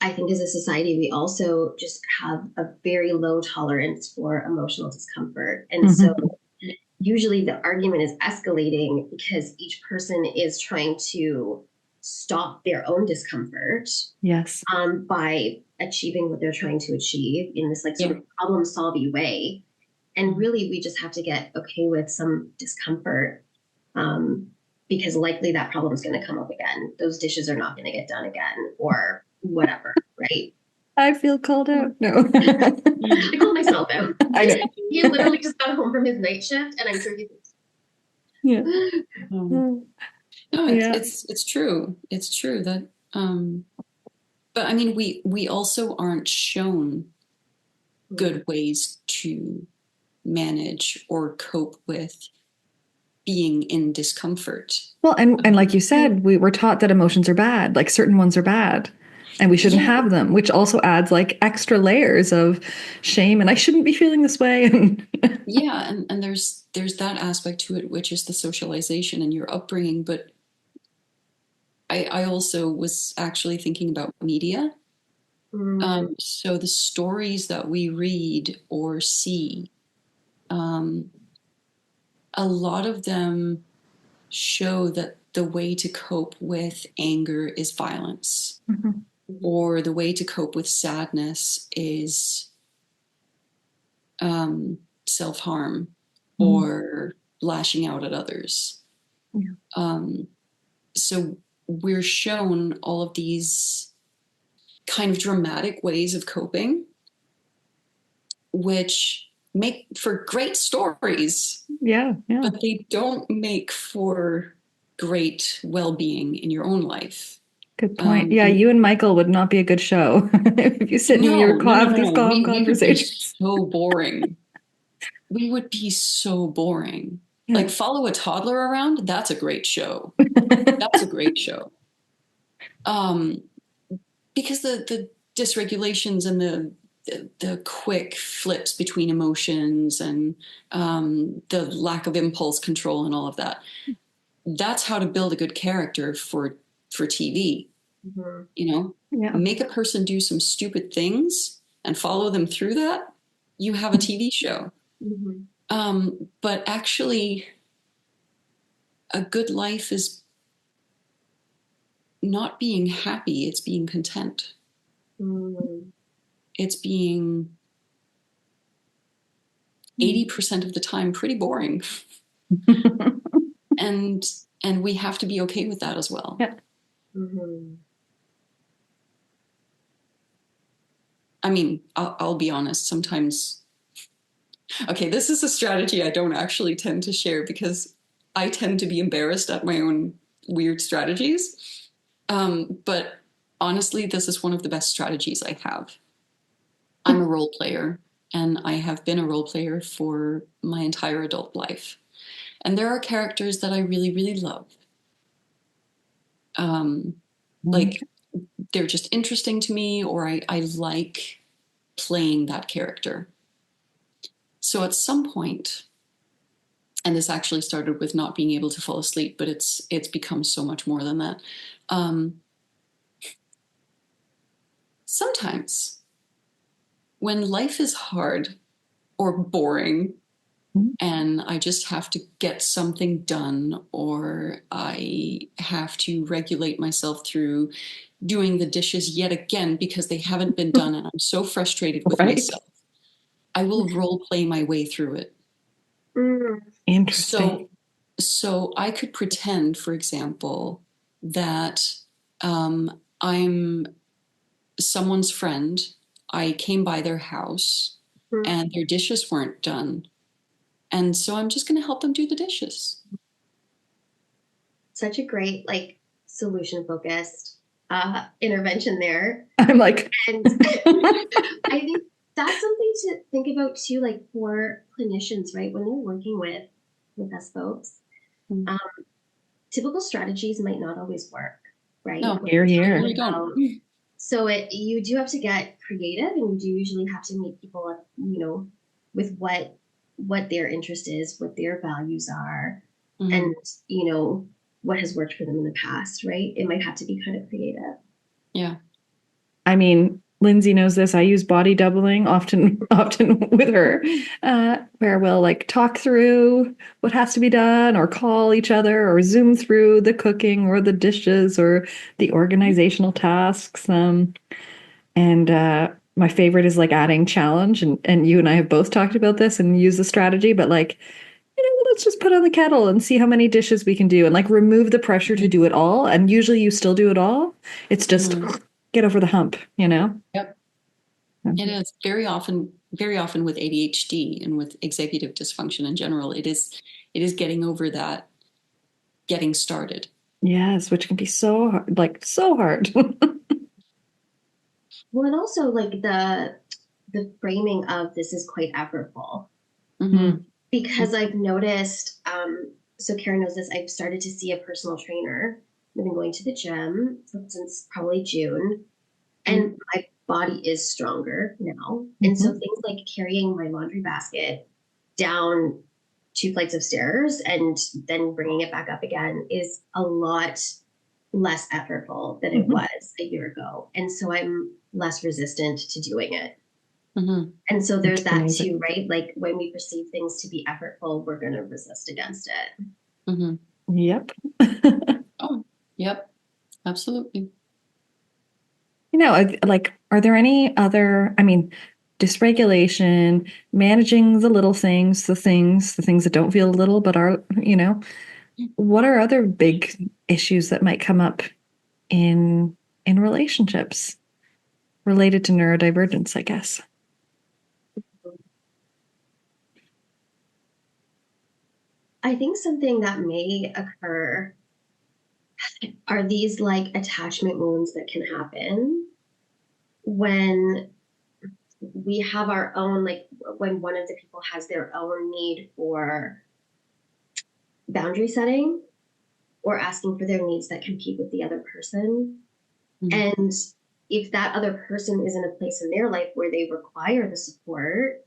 I think as a society, we also just have a very low tolerance for emotional discomfort. And so usually the argument is escalating because each person is trying to stop their own discomfort. Yes. By achieving what they're trying to achieve in this like sort of problem-solving way. And really, we just have to get okay with some discomfort, because likely that problem is going to come up again. Those dishes are not going to get done again, or whatever, right? I feel called out. No. I called myself out. I know. He literally just got home from his night shift, and I'm sure he's... Yeah. No, it's true. It's true that, but I mean, we also aren't shown good ways to manage or cope with being in discomfort. Well, and like you said, we were taught that emotions are bad, like certain ones are bad, and we shouldn't have them, which also adds like extra layers of shame, and I shouldn't be feeling this way. And there's that aspect to it, which is the socialization and your upbringing, but I also was actually thinking about media. So the stories that we read or see, a lot of them show that the way to cope with anger is violence, or the way to cope with sadness is self-harm or lashing out at others. So we're shown all of these kind of dramatic ways of coping, which make for great stories. But they don't make for great well-being in your own life. Good point. You and Michael would not be a good show if you sit and you have these calm conversations. We would be so boring. We would be so boring. Yeah. Like follow a toddler around. That's a great show. That's a great show. Because the dysregulations and the quick flips between emotions and the lack of impulse control and all of that. That's how to build a good character for TV. You know, make a person do some stupid things and follow them through that. You have a TV show. But actually, a good life is not being happy. It's being content. It's being 80% of the time pretty boring. and we have to be okay with that as well. I mean, I'll be honest, sometimes, okay, this is a strategy I don't actually tend to share because I tend to be embarrassed at my own weird strategies. But honestly, this is one of the best strategies I have. I'm a role player, and I have been a role player for my entire adult life. And there are characters that I really, really love. Like, they're just interesting to me, or I like playing that character. So at some point, and this actually started with not being able to fall asleep, but it's become so much more than that. Sometimes when life is hard or boring and I just have to get something done, or I have to regulate myself through doing the dishes yet again because they haven't been done and I'm so frustrated with myself, I will role play my way through it. Interesting. So I could pretend, for example, that I'm someone's friend. I came by their house and their dishes weren't done. And so I'm just going to help them do the dishes. Such a great, like, solution-focused intervention there. I'm like... And I think that's something to think about too, like for clinicians, right? When they're working with us folks, typical strategies might not always work, right? No, here. So you do have to get creative, and you do usually have to meet people up, you know, with what their interest is, what their values are, and, you know, what has worked for them in the past, right? It might have to be kind of creative. Yeah. I mean, Lindsay knows this. I use body doubling often with her, where we'll like talk through what has to be done, or call each other, or zoom through the cooking or the dishes or the organizational tasks. And my favorite is like adding challenge. And you and I have both talked about this and use the strategy, but like, you know, let's just put on the kettle and see how many dishes we can do, and like remove the pressure to do it all. And usually you still do it all. It's just get over the hump, you know? Yep. It is very often with ADHD and with executive dysfunction in general, it is getting over that, getting started. Yes, which can be so hard, like so hard. Well, and also like the framing of this is quite effortful. Because I've noticed, so Karen knows this, I've started to see a personal trainer. I've been going to the gym since probably June, and my body is stronger now. And so things like carrying my laundry basket down 2 flights of stairs and then bringing it back up again is a lot less effortful than it was a year ago. And so I'm less resistant to doing it. And so there's that amazing. too, right? Like when we perceive things to be effortful, we're going to resist against it. Yep. Oh, yep. Absolutely. You know, like, are there any other, I mean, dysregulation, managing the little things, the things that don't feel little, but are, you know, what are other big issues that might come up in relationships related to neurodivergence, I guess? I think something that may occur are these like attachment wounds that can happen when we have our own, like when one of the people has their own need for boundary setting or asking for their needs that compete with the other person. And if that other person is in a place in their life where they require the support,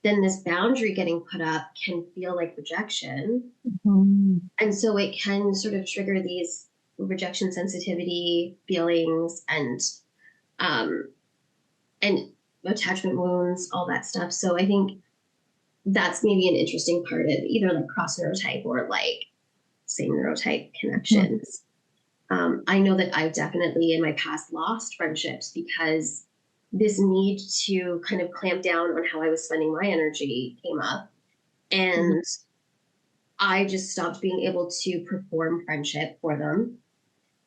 then this boundary getting put up can feel like rejection. And so it can sort of trigger these rejection sensitivity feelings and attachment wounds, all that stuff. So I think that's maybe an interesting part of either like cross neurotype or like same neurotype connections. I know that I've definitely in my past lost friendships because this need to kind of clamp down on how I was spending my energy came up. And I just stopped being able to perform friendship for them.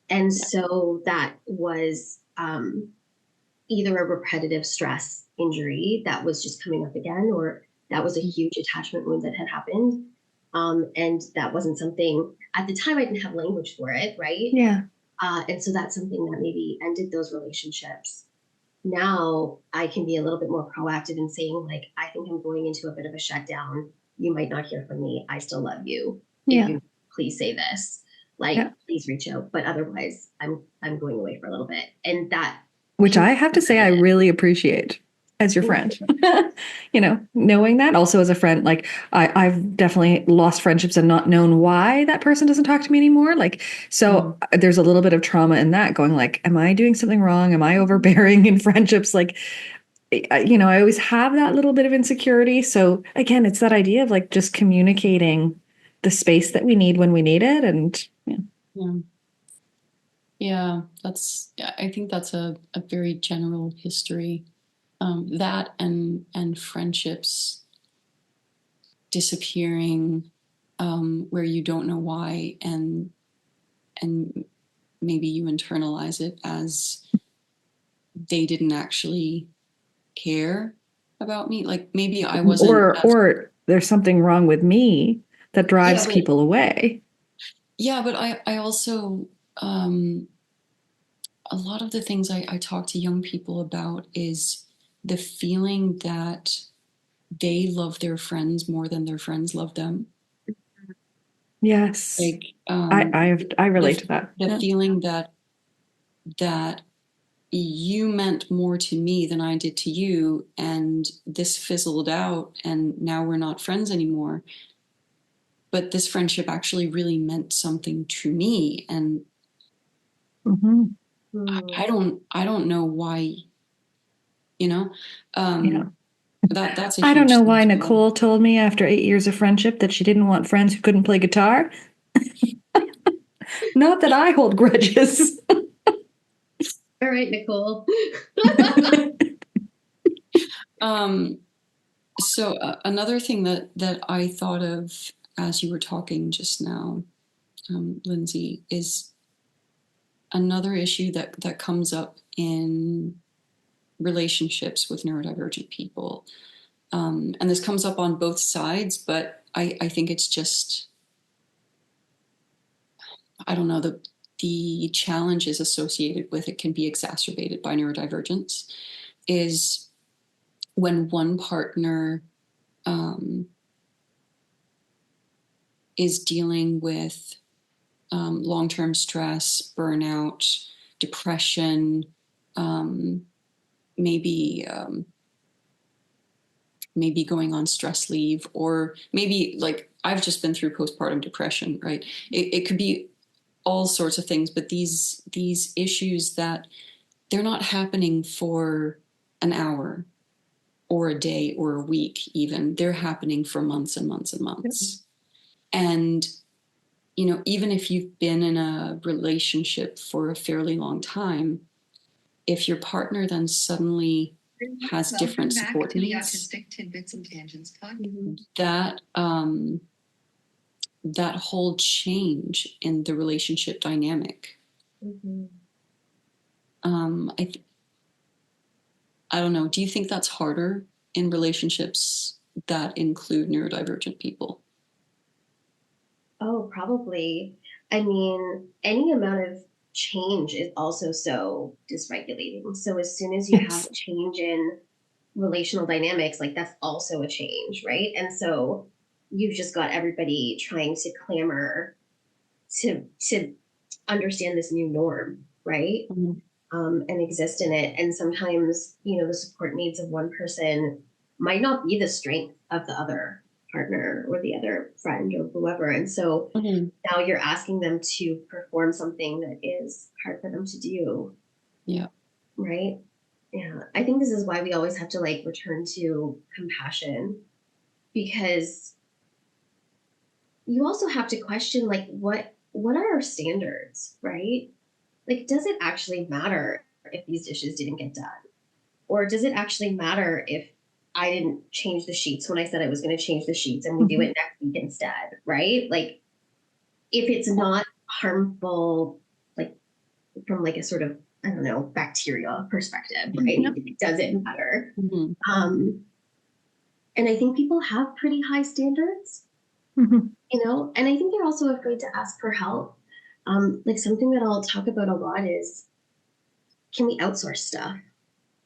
And so that was either a repetitive stress injury that was just coming up again, or that was a huge attachment wound that had happened. And that wasn't something, at the time I didn't have language for it, right? Yeah. And so that's something that maybe ended those relationships. Now I can be a little bit more proactive in saying, like, I think I'm going into a bit of a shutdown. You might not hear from me. I still love you. Yeah. If you please say this, like, please reach out. But otherwise, I'm going away for a little bit. And that, which I have to say, I really appreciate as your friend, you know, knowing that also as a friend, like I've definitely lost friendships and not known why that person doesn't talk to me anymore. Like, so there's a little bit of trauma in that going like, am I doing something wrong? Am I overbearing in friendships? Like, you know, I always have that little bit of insecurity. So again, it's that idea of like just communicating the space that we need when we need it. And yeah, I think that's a very general history. That and friendships disappearing where you don't know why, and maybe you internalize it as they didn't actually care about me. Like maybe I wasn't, or there's something wrong with me that drives people away. Yeah, but I also a lot of the things I talk to young people about is the feeling that they love their friends more than their friends love them. Yes. Like I relate to that. The feeling that you meant more to me than I did to you, and this fizzled out and now we're not friends anymore. But this friendship actually really meant something to me, and I don't know why, you know. That's a I don't know huge why Nicole told me after 8 years of friendship that she didn't want friends who couldn't play guitar. Not that I hold grudges. All right, Nicole. So another thing that I thought of as you were talking just now, Lindsay, is another issue that comes up in relationships with neurodivergent people. And this comes up on both sides, but I think it's just, I don't know, the challenges associated with it can be exacerbated by neurodivergence, is when one partner is dealing with long-term stress, burnout, depression, maybe going on stress leave, or maybe like I've just been through postpartum depression, right? It could be all sorts of things, but these issues that they're not happening for an hour or a day or a week even. They're happening for months and months and months. And, you know, even if you've been in a relationship for a fairly long time, if your partner then suddenly has different support needs, that whole change in the relationship dynamic, I don't know. Do you think that's harder in relationships that include neurodivergent people? Oh, probably. I mean, any amount of change is also so dysregulating. So as soon as you have a change in relational dynamics, like that's also a change, right? And so you've just got everybody trying to clamor to understand this new norm, right? And exist in it. And sometimes, you know, the support needs of one person might not be the strength of the other partner or the other friend or whoever. And so now you're asking them to perform something that is hard for them to do. Yeah. Right? Yeah. I think this is why we always have to like return to compassion, because you also have to question like what are our standards, right? Like, does it actually matter if these dishes didn't get done? Or does it actually matter if I didn't change the sheets when I said I was going to change the sheets and we do it next week instead, right? Like, if it's not harmful, like from like a sort of, I don't know, bacteria perspective, right? It doesn't matter. And I think people have pretty high standards, you know, and I think they're also afraid to ask for help. Like something that I'll talk about a lot is, can we outsource stuff?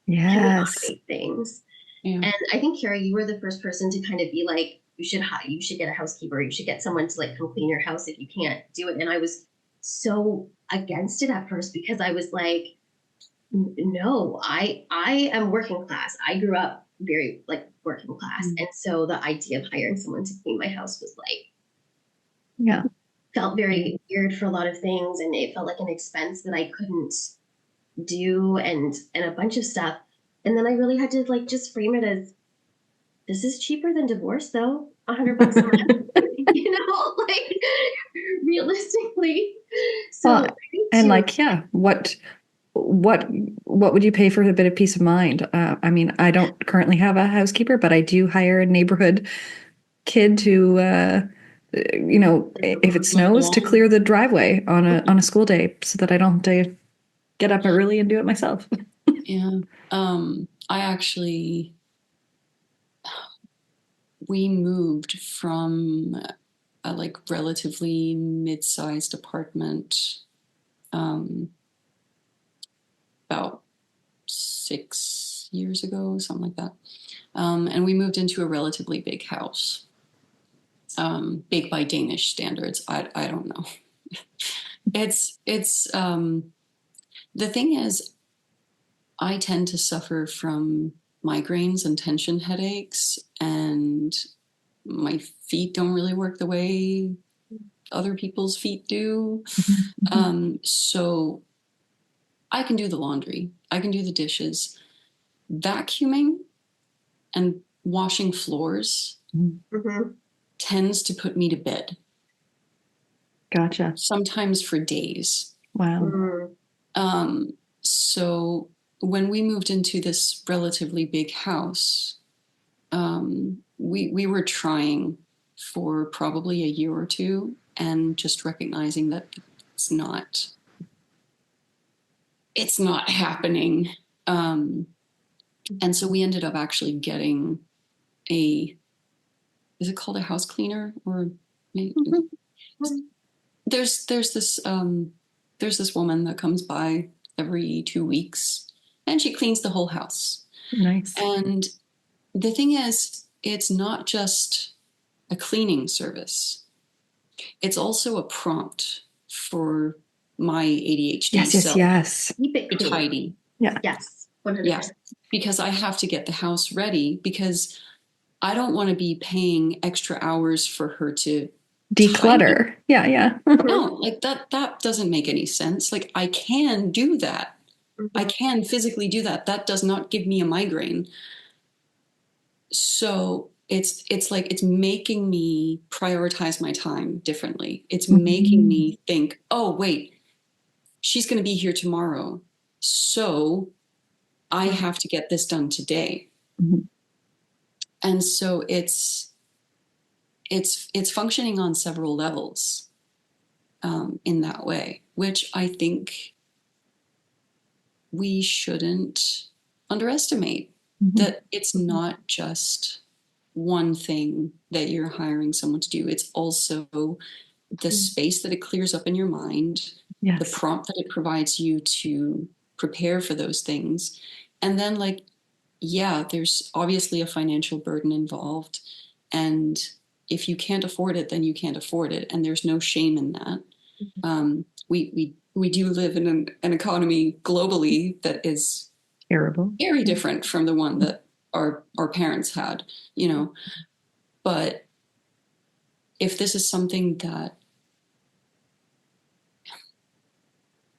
Yes. Can we automate things? Yeah. And I think, Kara, you were the first person to kind of be like, you should get a housekeeper. You should get someone to like come clean your house if you can't do it. And I was so against it at first because I was like, no, I am working class. I grew up very like working class. And so the idea of hiring someone to clean my house was like, felt very weird for a lot of things. And it felt like an expense that I couldn't do and a bunch of stuff. And then I really had to like just frame it as, this is cheaper than divorce though, $100 a month, you know, like realistically. So and like, yeah, what would you pay for a bit of peace of mind? I mean, I don't currently have a housekeeper, but I do hire a neighborhood kid to, you know, if it snows, to clear the driveway on a school day, so that I don't have to get up early and do it myself. Yeah. We moved from a like relatively mid-sized apartment about 6 years ago, something like that. And we moved into a relatively big house. Big by Danish standards. I don't know. It's the thing is, I tend to suffer from migraines and tension headaches, and my feet don't really work the way other people's feet do. So I can do the laundry, I can do the dishes, vacuuming and washing floors tends to put me to bed. Gotcha. Sometimes for days. Wow. So when we moved into this relatively big house, we were trying for probably a year or two and just recognizing that it's not happening. And so we ended up actually getting is it called a house cleaner, or there's this woman that comes by every 2 weeks and she cleans the whole house. Nice. And the thing is, it's not just a cleaning service. It's also a prompt for my ADHD self. Yes. Keep it to clean. tidy. Yeah. Yes. 100%. Yeah. Because I have to get the house ready, because I don't want to be paying extra hours for her to declutter. Yeah. No, like that doesn't make any sense. Like I can do that. I can physically do that. That does not give me a migraine. So it's like it's making me prioritize my time differently. It's making me think, oh wait, she's going to be here tomorrow. So I have to get this done today. And so it's functioning on several levels in that way, which I think we shouldn't underestimate. That it's not just one thing that you're hiring someone to do. It's also the space that it clears up in your mind, the prompt that it provides you to prepare for those things. And then like, yeah, there's obviously a financial burden involved. And if you can't afford it, then you can't afford it. And there's no shame in that. We do live in an economy globally that is terrible, very different from the one that our parents had, you know. But if this is something that,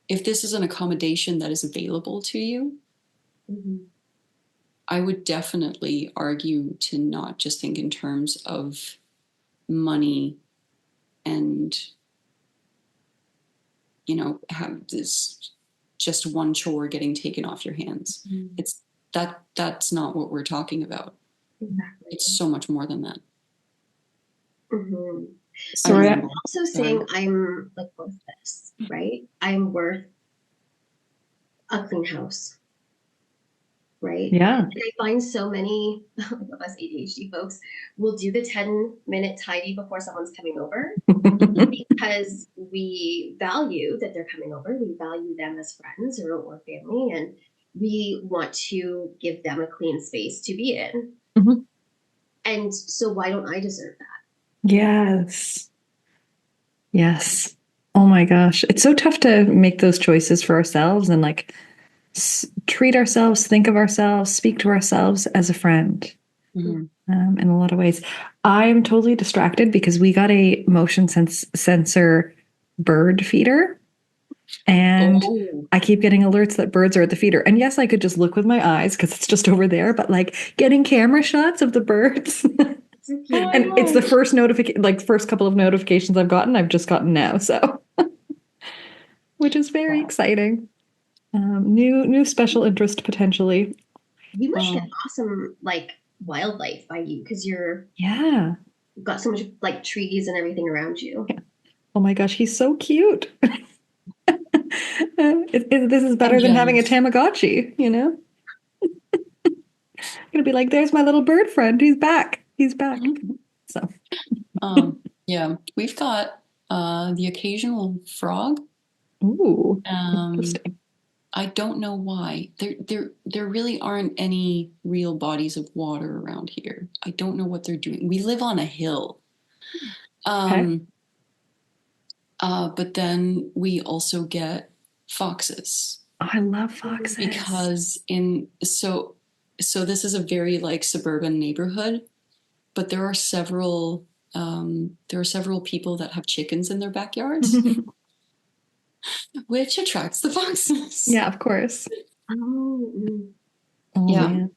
if this is an accommodation that is available to you, I would definitely argue to not just think in terms of money and, you know, have this just one chore getting taken off your hands. It's that's not what we're talking about. Exactly. It's so much more than that. So I'm also saying I'm like worth this, right? I'm worth a clean house, right? Yeah. And I find so many of us ADHD folks will do the 10-minute tidy before someone's coming over because we value that they're coming over. We value them as friends or family, and we want to give them a clean space to be in. And so why don't I deserve that? Yes. Oh my gosh. It's so tough to make those choices for ourselves and like treat ourselves, think of ourselves, speak to ourselves as a friend. In a lot of ways. I'm totally distracted because we got a motion sensor bird feeder. And I keep getting alerts that birds are at the feeder. And yes, I could just look with my eyes because it's just over there, but like getting camera shots of the birds. And it's the first notification, like first couple of notifications I've just gotten now. So, which is very exciting. New special interest potentially. You must get awesome like wildlife by you because you've got so much like trees and everything around you. Oh my gosh, he's so cute. This is better than having a Tamagotchi, you know? Gonna be like, there's my little bird friend. He's back. So, yeah, we've got the occasional frog. Ooh, interesting. I don't know why. There really aren't any real bodies of water around here. I don't know what they're doing. We live on a hill. But then we also get foxes. Oh, I love foxes. Because so this is a very like suburban neighborhood, but there are several people that have chickens in their backyards. Which attracts the foxes. Yeah, of course. Yeah.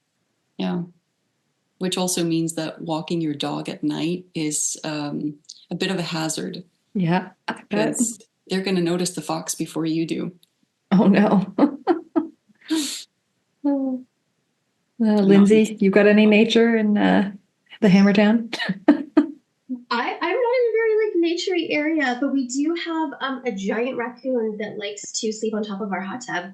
Which also means that walking your dog at night is a bit of a hazard. Yeah, I bet. They're going to notice the fox before you do. Oh, no. Lindsay, you got any nature in the Hammertown? I'm not in a very like naturey area, but we do have a giant raccoon that likes to sleep on top of our hot tub.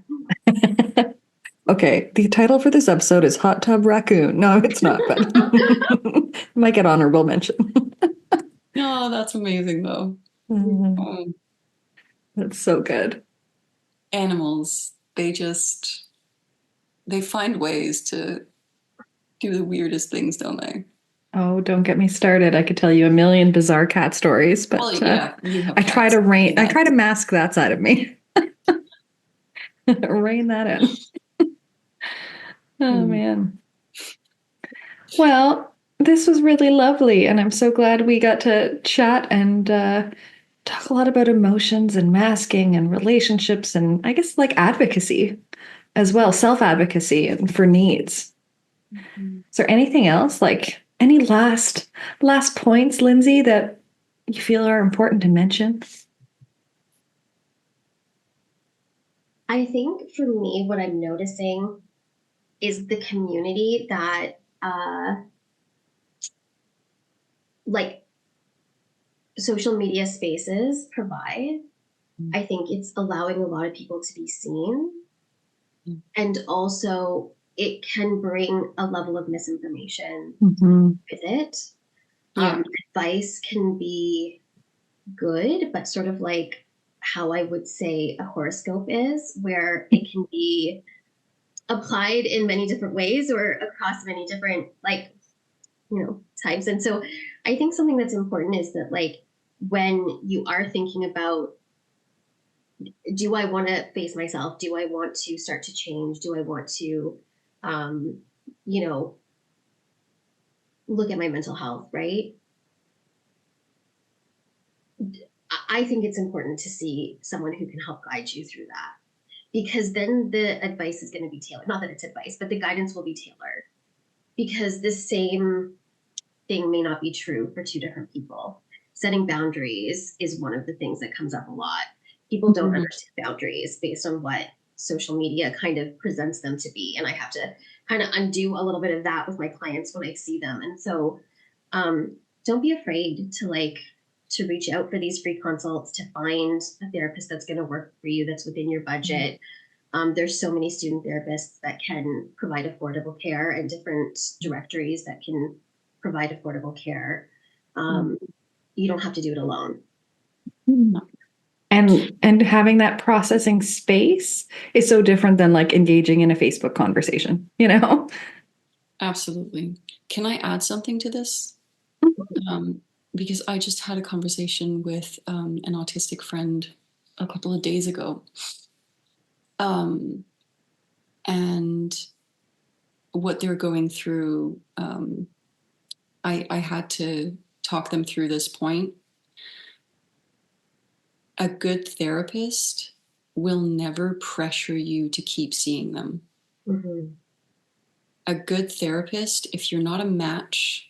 Okay, the title for this episode is Hot Tub Raccoon. No, it's not, but might get honorable mention. No, that's amazing though. That's so good. Animals, they find ways to do the weirdest things, don't they? Oh, don't get me started. I could tell you a million bizarre cat stories, but I try to mask that side of me. Rein that in. Oh, man. Well, This was really lovely, and I'm so glad we got to chat and talk a lot about emotions and masking and relationships and I guess like advocacy as well, self-advocacy and for needs. Is there anything else, like any last points, Lindsay, that you feel are important to mention? I think for me, what I'm noticing is the community that like social media spaces provide. I think it's allowing a lot of people to be seen. And also, it can bring a level of misinformation with it. Yeah. Advice can be good, but sort of like how I would say a horoscope is, where it can be applied in many different ways or across many different types. And so I think something that's important is that like when you are thinking about, do I want to face myself? Do I want to start to change? Do I want to, you know, look at my mental health, right? I think it's important to see someone who can help guide you through that, because then the advice is going to be tailored. Not that it's advice, but the guidance will be tailored, because the same thing may not be true for two different people. Setting boundaries is one of the things that comes up a lot. People don't understand boundaries based on what social media kind of presents them to be. And I have to kind of undo a little bit of that with my clients when I see them. And so don't be afraid to reach out for these free consults, to find a therapist that's going to work for you, that's within your budget. There's so many student therapists that can provide affordable care, and different directories that can provide affordable care. You don't have to do it alone. And having that processing space is so different than like engaging in a Facebook conversation, you know? Absolutely. Can I add something to this? Because I just had a conversation with an autistic friend a couple of days ago. And what they're going through, I had to talk them through this point. A good therapist will never pressure you to keep seeing them. A good therapist, if you're not a match,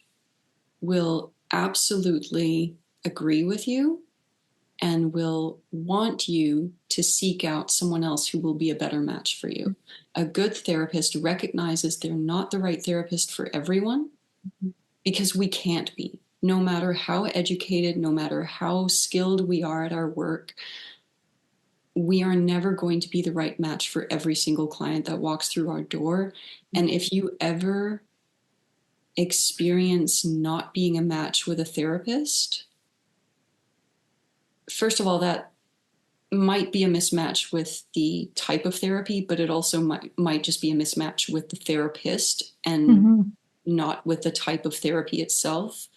will absolutely agree with you and will want you to seek out someone else who will be a better match for you. A good therapist recognizes they're not the right therapist for everyone, because we can't be. No matter how educated, no matter how skilled we are at our work, we are never going to be the right match for every single client that walks through our door. And if you ever experience not being a match with a therapist, first of all, that might be a mismatch with the type of therapy, but it also might just be a mismatch with the therapist and not with the type of therapy itself.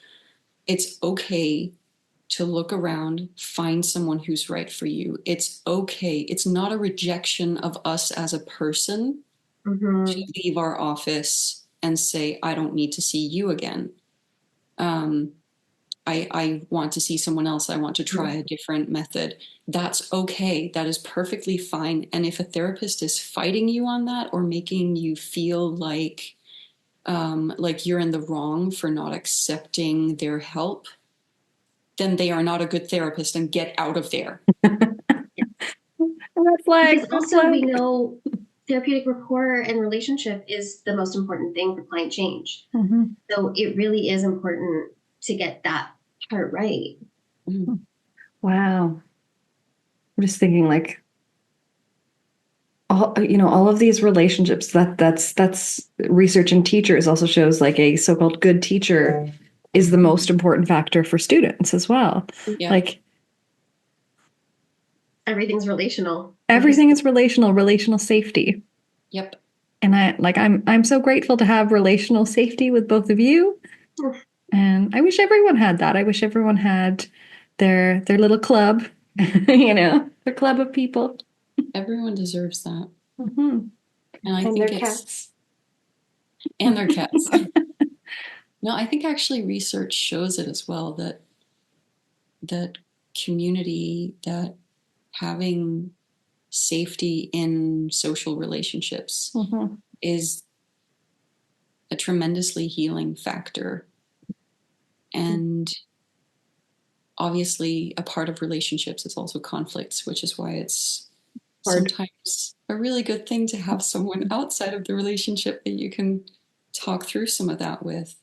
It's okay to look around, find someone who's right for you. It's okay. It's not a rejection of us as a person to leave our office and say, I don't need to see you again. I want to see someone else. I want to try a different method. That's okay. That is perfectly fine. And if a therapist is fighting you on that or making you feel like you're in the wrong for not accepting their help, then they are not a good therapist, and get out of there. Because also we know therapeutic rapport and relationship is the most important thing for client change. So it really is important to get that part right. Wow. I'm just thinking like all of these relationships that's research in teachers also shows like a so-called good teacher is the most important factor for students as well. Yeah. Like everything's relational. Everything is relational safety. Yep. And I'm so grateful to have relational safety with both of you. And I wish everyone had that. I wish everyone had their little club, their club of people. Everyone deserves that. And I think think their cats. And their cats. No, I think actually research shows it as well, that community, that having safety in social relationships is a tremendously healing factor. And obviously a part of relationships is also conflicts, which is why it's sometimes a really good thing to have someone outside of the relationship that you can talk through some of that with,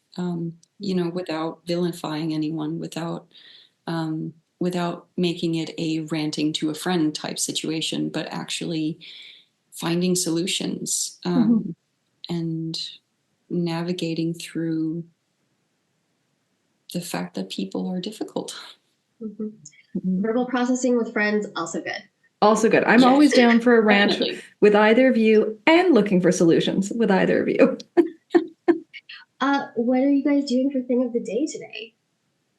without vilifying anyone, without making it a ranting to a friend type situation, but actually finding solutions and navigating through the fact that people are difficult. Verbal processing with friends, also good. Also good. I'm always down for a rant with either of you and looking for solutions with either of you. What are you guys doing for thing of the day today?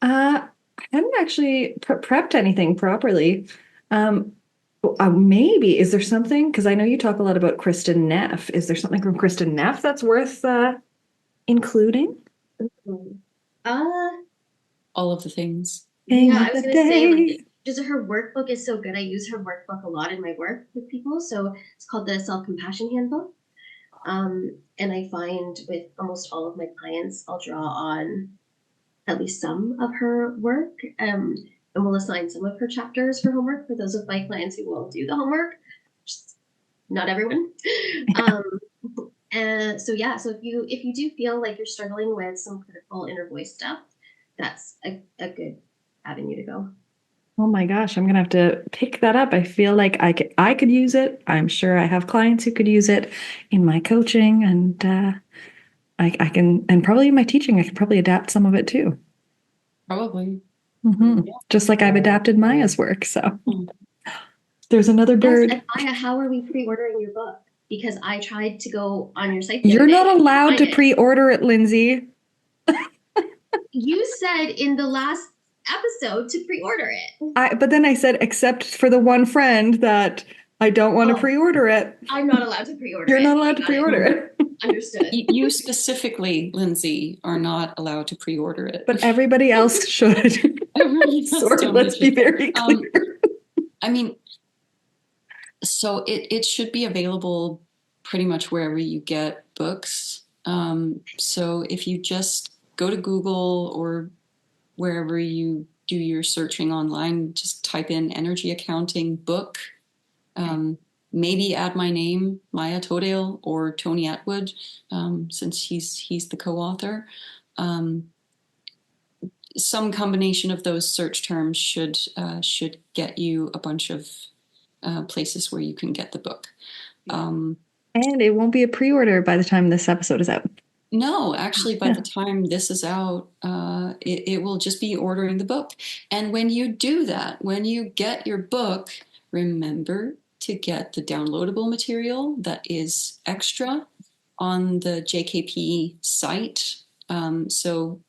I hadn't actually prepped anything properly. Maybe, is there something? Because I know you talk a lot about Kristen Neff. Is there something from Kristen Neff that's worth including? All of the things. Yeah, I was going to say, just her workbook is so good. I use her workbook a lot in my work with people. So it's called the Self-Compassion Handbook. And I find with almost all of my clients, I'll draw on at least some of her work, and we'll assign some of her chapters for homework for those of my clients who will do the homework. Just not everyone. And so if you do feel like you're struggling with some critical inner voice stuff, that's a good avenue to go. Oh my gosh, I'm gonna have to pick that up. I feel like I could use it. I'm sure I have clients who could use it in my coaching, and I can, and probably in my teaching, I can probably adapt some of it too. Probably. Yeah. Just like I've adapted Maja's work. So there's another bird. Yes, and Maja, how are we pre-ordering your book? Because I tried to go on your site. You're not allowed to pre-order it, Lindsay. You said in the last episode to pre-order it. But then I said, except for the one friend that I don't want to pre-order it. I'm not allowed to pre-order You're not allowed to pre-order it. Understood. You specifically, Lindsay, are not allowed to pre-order it. But everybody else should. Let's be very clear. I mean, so it should be available pretty much wherever you get books. So if you just go to Google or wherever you do your searching online, just type in energy accounting book. Maybe add my name, Maja Todale, or Tony Atwood, since he's the co-author. Some combination of those search terms should get you a bunch of places where you can get the book. And it won't be a pre-order by the time this episode is out. No, actually, by the time this is out, it will just be ordering the book. And when you do that, when you get your book, remember to get the downloadable material that is extra on the JKP site. So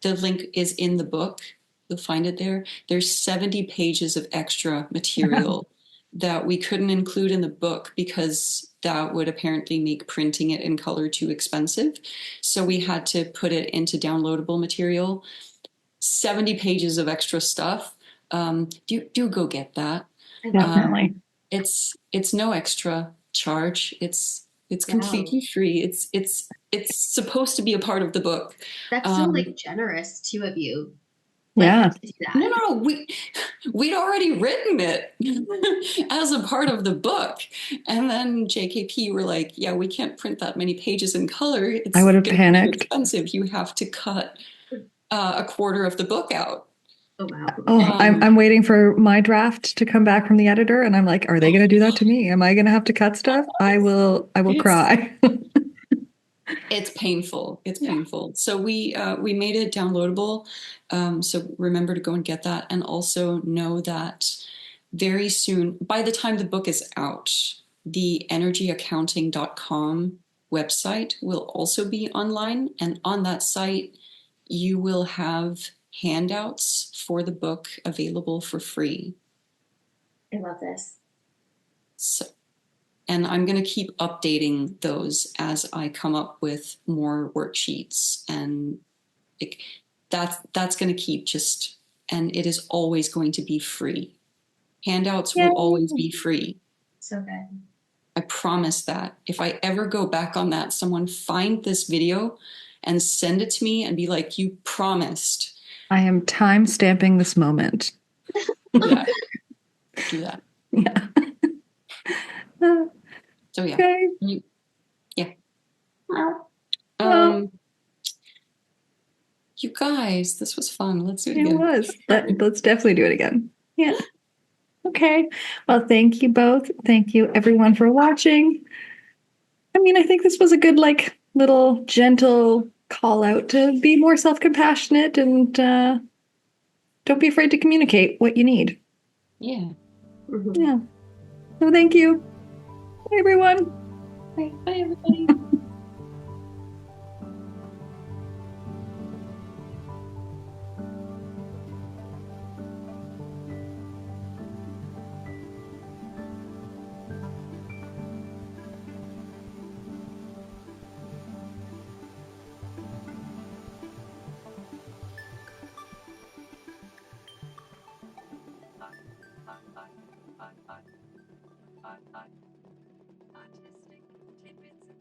the link is in the book. You'll find it there. There's 70 pages of extra material that we couldn't include in the book because that would apparently make printing it in color too expensive. So we had to put it into downloadable material. 70 pages of extra stuff. Do go get that. Definitely. It's no extra charge. It's completely free. It's supposed to be a part of the book. That's so generous too of you. Yeah. No, we'd already written it as a part of the book. And then JKP were like, yeah, we can't print that many pages in color. I would have panicked. It's expensive. You have to cut a quarter of the book out. Oh, wow. I'm waiting for my draft to come back from the editor. And I'm like, are they going to do that to me? Am I going to have to cut stuff? I will cry. It's painful. It's painful. So we made it downloadable. So remember to go and get that. And also know that very soon, by the time the book is out, the energyaccounting.com website will also be online. And on that site, you will have handouts for the book available for free. I love this. And I'm going to keep updating those as I come up with more worksheets and That's going to keep just, and it is always going to be free. Handouts Yay. will always be free. So good. I promise that. If I ever go back on that, someone find this video and send it to me and be like, you promised. I am time stamping this moment. Yeah. Do that. Yeah. So yeah. Okay. Yeah. Well, you guys, this was fun. Let's do it it again. was. Let's definitely do it again. Yeah. Okay. Well, thank you both. Thank you everyone for watching. I mean, I think this was a good, like, little gentle call out to be more self-compassionate and don't be afraid to communicate what you need. Yeah. Mhm. Yeah. So thank you. Bye, everyone. Bye, everybody. Autistic tidbits of